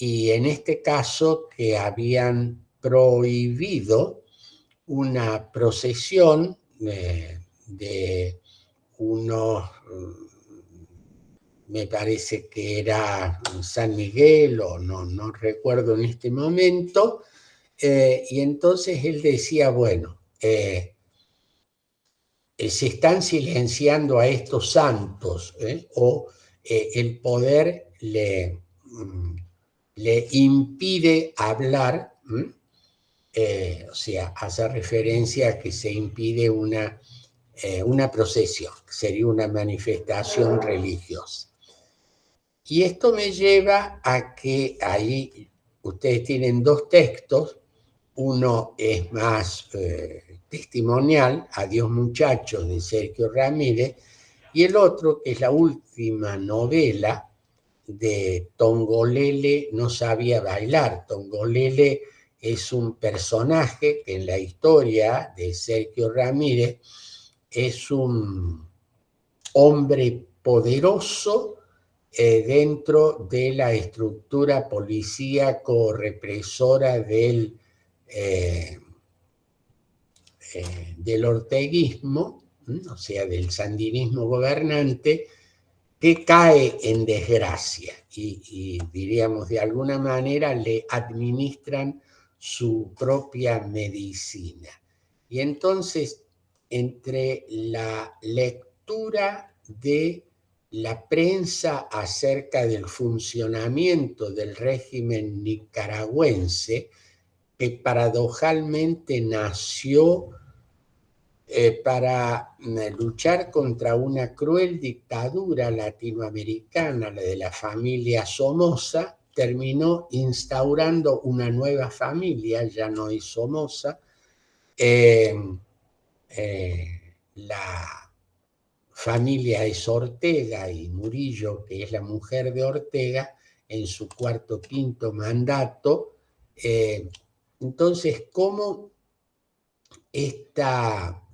y en este caso que habían prohibido una procesión de unos, me parece que era San Miguel o no recuerdo en este momento, y entonces él decía, bueno, se están silenciando a estos santos, o el poder le impide hablar, o sea, hace referencia a que se impide una procesión, que sería una manifestación religiosa. Y esto me lleva a que ahí ustedes tienen dos textos. Uno es más testimonial, Adiós muchachos, de Sergio Ramírez, y el otro, que es la última novela de Tongolele no sabía bailar. Tongolele es un personaje que en la historia de Sergio Ramírez es un hombre poderoso dentro de la estructura policíaco-represora del orteguismo, o sea, del sandinismo gobernante, que cae en desgracia y diríamos de alguna manera le administran su propia medicina. Y entonces, entre la lectura de la prensa acerca del funcionamiento del régimen nicaragüense, que paradojalmente nació para luchar contra una cruel dictadura latinoamericana, la de la familia Somoza, terminó instaurando una nueva familia, ya no es Somoza, la familia es Ortega y Murillo, que es la mujer de Ortega, en su cuarto o quinto mandato, Entonces, ¿cómo esta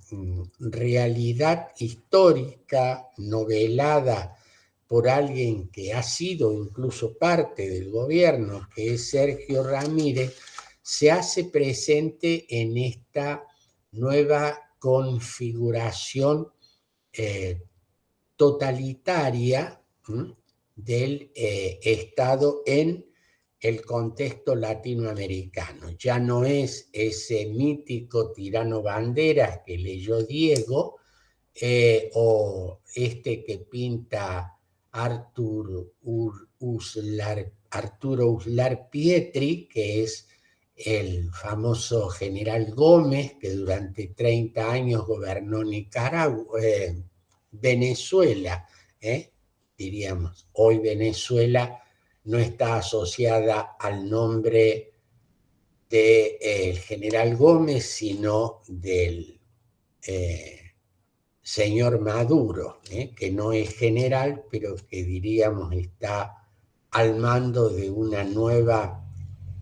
realidad histórica novelada por alguien que ha sido incluso parte del gobierno, que es Sergio Ramírez, se hace presente en esta nueva configuración totalitaria del Estado en el contexto latinoamericano? Ya no es ese mítico tirano Banderas que leyó Diego, o este que pinta Arturo Uslar Pietri, que es el famoso general Gómez, que durante 30 años gobernó Nicaragua, Venezuela, diríamos. Hoy Venezuela no está asociada al nombre del general Gómez, sino del señor Maduro, que no es general, pero que diríamos está al mando de una nueva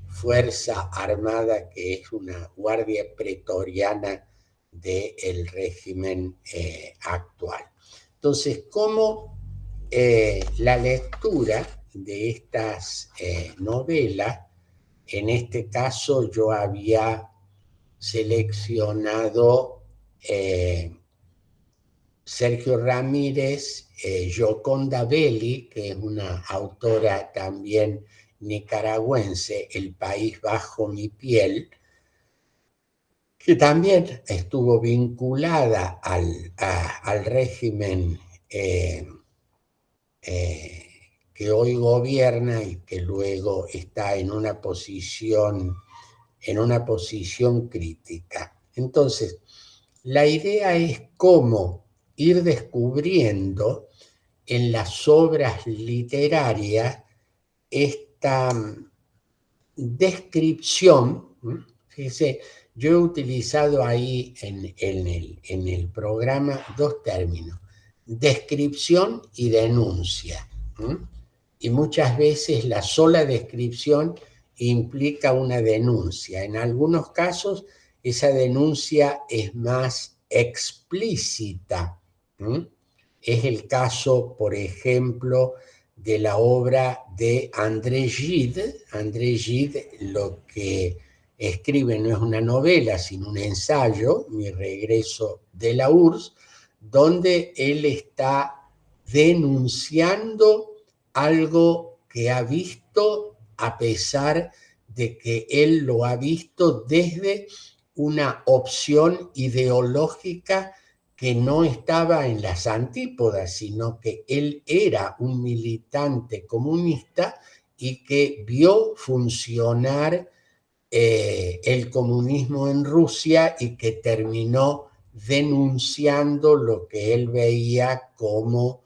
fuerza armada que es una guardia pretoriana del régimen actual. Entonces, ¿cómo la lectura de estas novelas, en este caso yo había seleccionado Sergio Ramírez, Gioconda Belli, que es una autora también nicaragüense, El país bajo mi piel, que también estuvo vinculada al régimen que hoy gobierna y que luego está en una posición crítica. Entonces, la idea es cómo ir descubriendo en las obras literarias esta descripción. Fíjese, yo he utilizado ahí en el programa dos términos: descripción y denuncia. Y muchas veces la sola descripción implica una denuncia. En algunos casos esa denuncia es más explícita. Es el caso, por ejemplo, de la obra de André Gide. André Gide lo que escribe no es una novela, sino un ensayo, Mi regreso de la URSS, donde él está denunciando algo que ha visto, a pesar de que él lo ha visto desde una opción ideológica que no estaba en las antípodas, sino que él era un militante comunista y que vio funcionar el comunismo en Rusia y que terminó denunciando lo que él veía como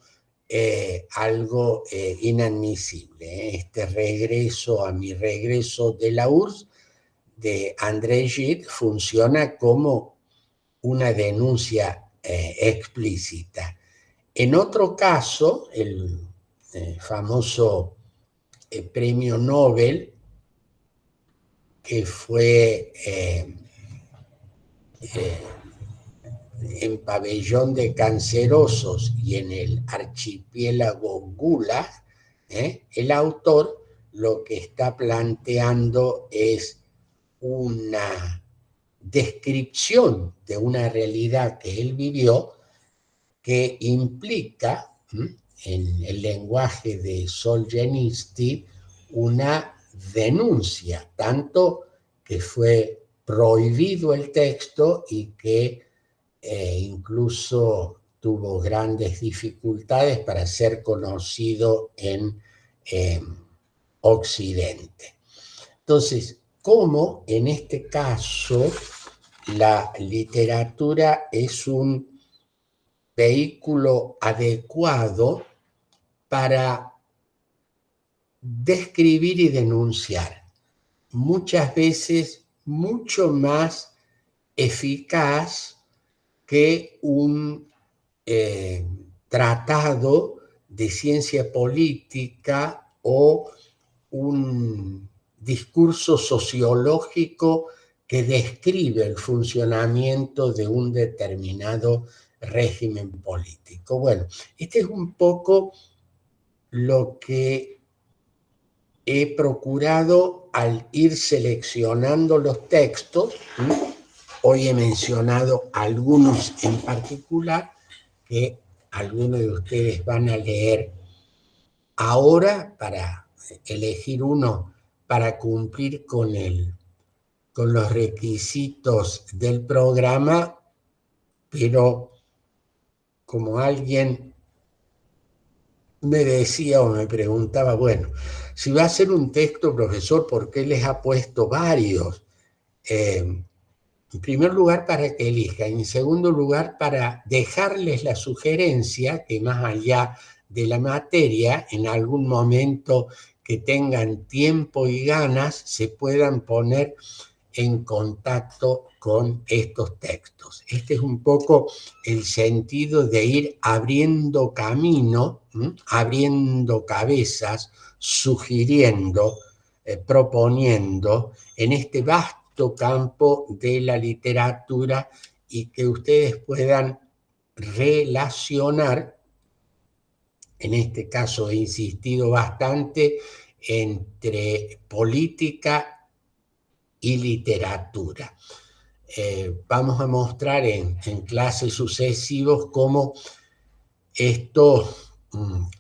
algo inadmisible. Este regreso, a mi regreso de la URSS, de André Gide, funciona como una denuncia explícita. En otro caso, el famoso premio Nobel, que fue en Pabellón de Cancerosos y en el archipiélago Gulag, el autor lo que está planteando es una descripción de una realidad que él vivió, que implica, en el lenguaje de Solzhenitsyn, una denuncia, tanto que fue prohibido el texto y que incluso tuvo grandes dificultades para ser conocido en Occidente. Entonces, ¿cómo en este caso la literatura es un vehículo adecuado para describir y denunciar? Muchas veces mucho más eficaz que un tratado de ciencia política o un discurso sociológico que describe el funcionamiento de un determinado régimen político. Bueno, este es un poco lo que he procurado al ir seleccionando los textos. Hoy he mencionado algunos en particular que algunos de ustedes van a leer ahora para elegir uno para cumplir con los requisitos del programa, pero como alguien me decía o me preguntaba, bueno, si va a ser un texto, profesor, ¿por qué les ha puesto varios? En primer lugar, para que elijan. En segundo lugar, para dejarles la sugerencia que más allá de la materia, en algún momento que tengan tiempo y ganas, se puedan poner en contacto con estos textos. Este es un poco el sentido de ir abriendo camino, abriendo cabezas, sugiriendo, proponiendo en este vasto campo de la literatura y que ustedes puedan relacionar, en este caso he insistido bastante, entre política y literatura. Vamos a mostrar en clases sucesivos cómo esto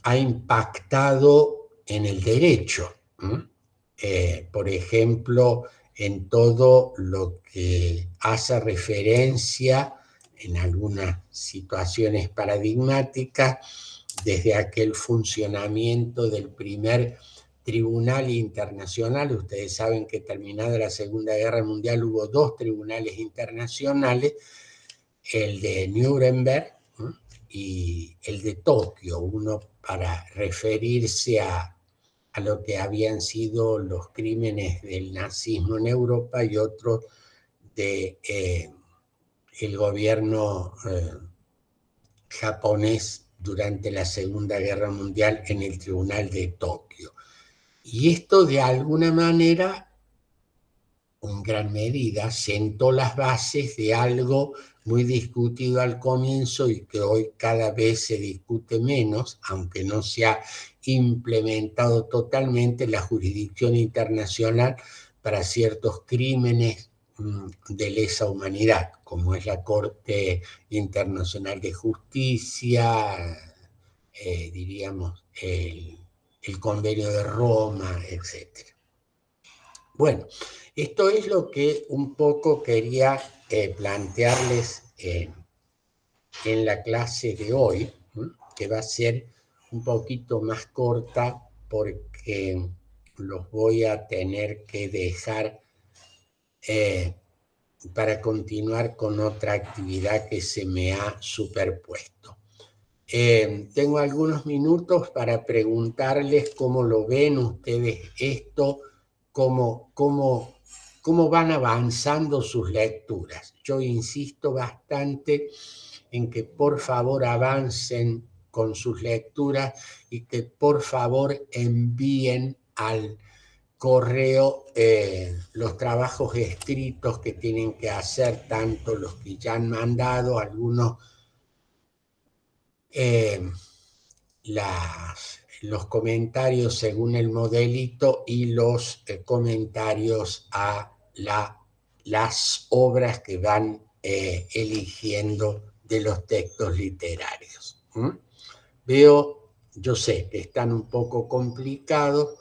ha impactado en el derecho. Por ejemplo, en todo lo que hace referencia en algunas situaciones paradigmáticas, desde aquel funcionamiento del primer tribunal internacional. Ustedes saben que terminada la Segunda Guerra Mundial hubo dos tribunales internacionales, el de Nuremberg y el de Tokio, uno para referirse a lo que habían sido los crímenes del nazismo en Europa y otro de el gobierno japonés durante la Segunda Guerra Mundial en el Tribunal de Tokio. Y esto de alguna manera, en gran medida, sentó las bases de algo muy discutido al comienzo y que hoy cada vez se discute menos, aunque no se ha implementado totalmente, la jurisdicción internacional para ciertos crímenes de lesa humanidad, como es la Corte Internacional de Justicia, diríamos, el Convenio de Roma, etc. Bueno, esto es lo que un poco quería plantearles en la clase de hoy, que va a ser un poquito más corta porque los voy a tener que dejar para continuar con otra actividad que se me ha superpuesto. Tengo algunos minutos para preguntarles cómo lo ven ustedes esto, cómo van avanzando sus lecturas. Yo insisto bastante en que por favor avancen con sus lecturas y que por favor envíen al correo los trabajos escritos que tienen que hacer, tanto los que ya han mandado, algunos los comentarios según el modelito y los comentarios a las obras que van eligiendo de los textos literarios. Yo sé que están un poco complicados,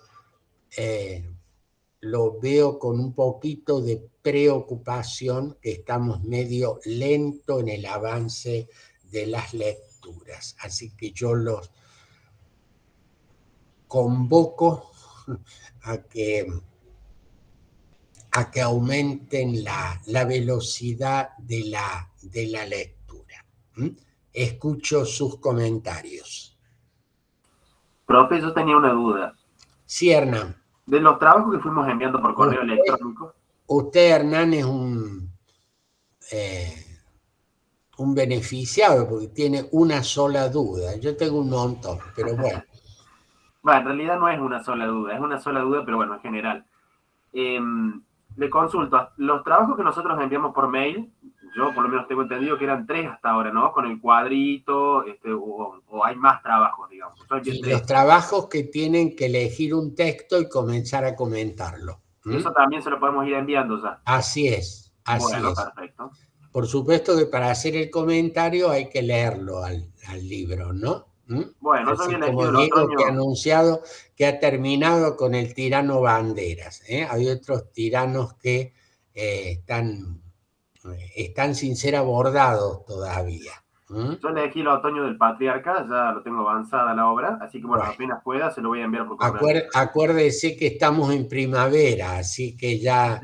lo veo con un poquito de preocupación que estamos medio lento en el avance de las lecturas. Así que yo los convoco a que aumenten la velocidad de la lectura. Escucho sus comentarios. Profe, yo tenía una duda. Sí, Hernán. De los trabajos que fuimos enviando por correo electrónico. Usted, Hernán, es un beneficiado porque tiene una sola duda. Yo tengo un montón, pero bueno. Bueno, en realidad no es una sola duda, es una sola duda, pero bueno, en general. Le consulto, los trabajos que nosotros enviamos por mail, yo por lo menos tengo entendido que eran 3 hasta ahora, ¿no? Con el cuadrito, o hay más trabajos, digamos. Y los trabajos que tienen que elegir un texto y comenzar a comentarlo. Eso también se lo podemos ir enviando ya. Así es, así bueno, es. Perfecto. Por supuesto que para hacer el comentario hay que leerlo al libro, ¿no? Bueno, así como Diego que ha anunciado que ha terminado con el tirano Banderas. Hay otros tiranos que están sin ser abordados todavía. Yo elegí el Otoño del Patriarca, ya lo tengo avanzada la obra, así que bueno, apenas pueda se lo voy a enviar por correo. Acuérdese que estamos en primavera, así que ya,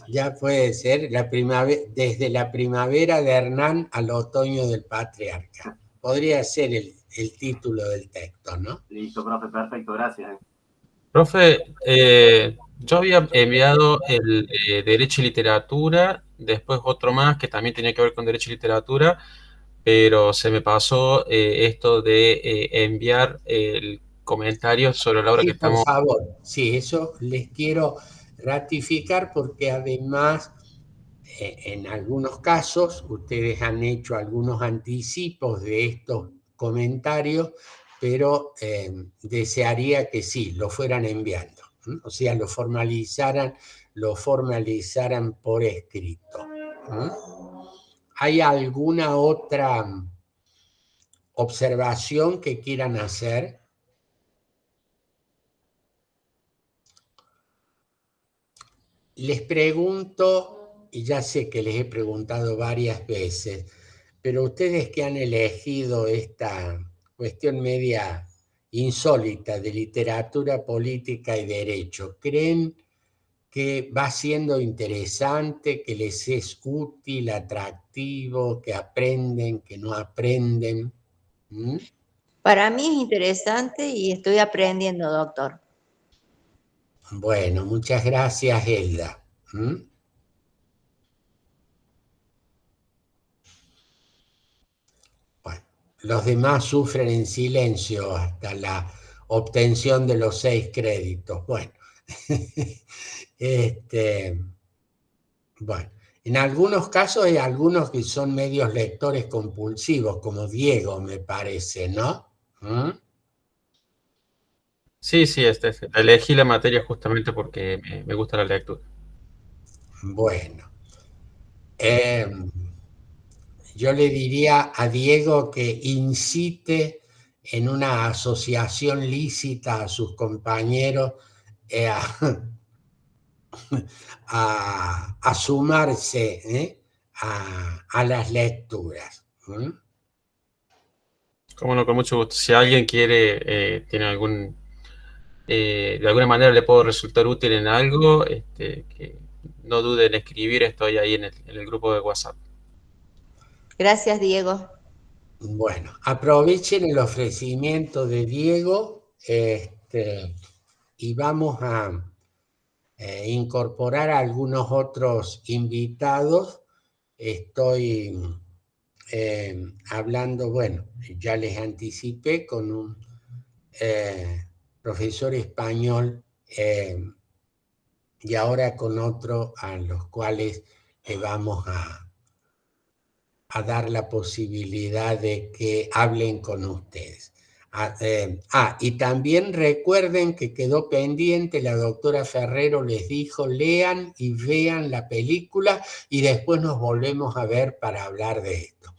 ya puede ser desde la primavera de Hernán al otoño del Patriarca. Podría ser el título del texto, ¿no? Listo, profe, perfecto, gracias. Profe, yo había enviado el Derecho y Literatura, después otro más que también tenía que ver con Derecho y Literatura, pero se me pasó esto de enviar el comentario sobre la obra que estamos... Por favor, sí, eso les quiero ratificar porque además en algunos casos ustedes han hecho algunos anticipos de estos comentarios, pero desearía que sí, lo fueran enviando, o sea, lo formalizaran por escrito. ¿Hay alguna otra observación que quieran hacer? Les pregunto, y ya sé que les he preguntado varias veces, pero ustedes que han elegido esta cuestión media insólita de literatura, política y derecho, ¿creen que va siendo interesante, que les es útil, atractivo, que aprenden, que no aprenden? Para mí es interesante y estoy aprendiendo, doctor. Bueno, muchas gracias, Elda. Bueno, los demás sufren en silencio hasta la obtención de los 6 créditos. Bueno, bueno, en algunos casos hay algunos que son medios lectores compulsivos, como Diego, me parece, ¿no? Sí, elegí la materia justamente porque me gusta la lectura. Bueno, yo le diría a Diego que incite en una asociación lícita a sus compañeros a sumarse a las lecturas. Cómo no, con mucho gusto. Si alguien quiere, tiene algún... de alguna manera le puedo resultar útil en algo, que no dude en escribir, estoy ahí en el grupo de WhatsApp. Gracias, Diego. Bueno, aprovechen el ofrecimiento de Diego y vamos a incorporar a algunos otros invitados. Estoy hablando, bueno, ya les anticipé con un profesor español y ahora con otro a los cuales le vamos a dar la posibilidad de que hablen con ustedes. Y también recuerden que quedó pendiente, la doctora Ferrero les dijo, lean y vean la película y después nos volvemos a ver para hablar de esto.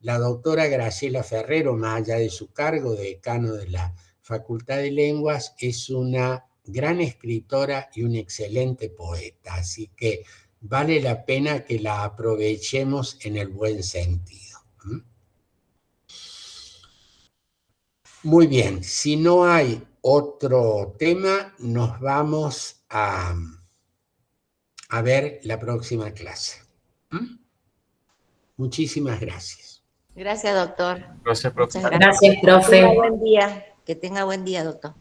La doctora Graciela Ferrero, más allá de su cargo de decano de la Facultad de Lenguas, es una gran escritora y un excelente poeta, así que vale la pena que la aprovechemos en el buen sentido. Muy bien, si no hay otro tema, nos vamos a ver la próxima clase. Muchísimas gracias. Gracias, doctor. Gracias, profe. Muchas gracias. Gracias, profe. Que tenga buen día, doctor.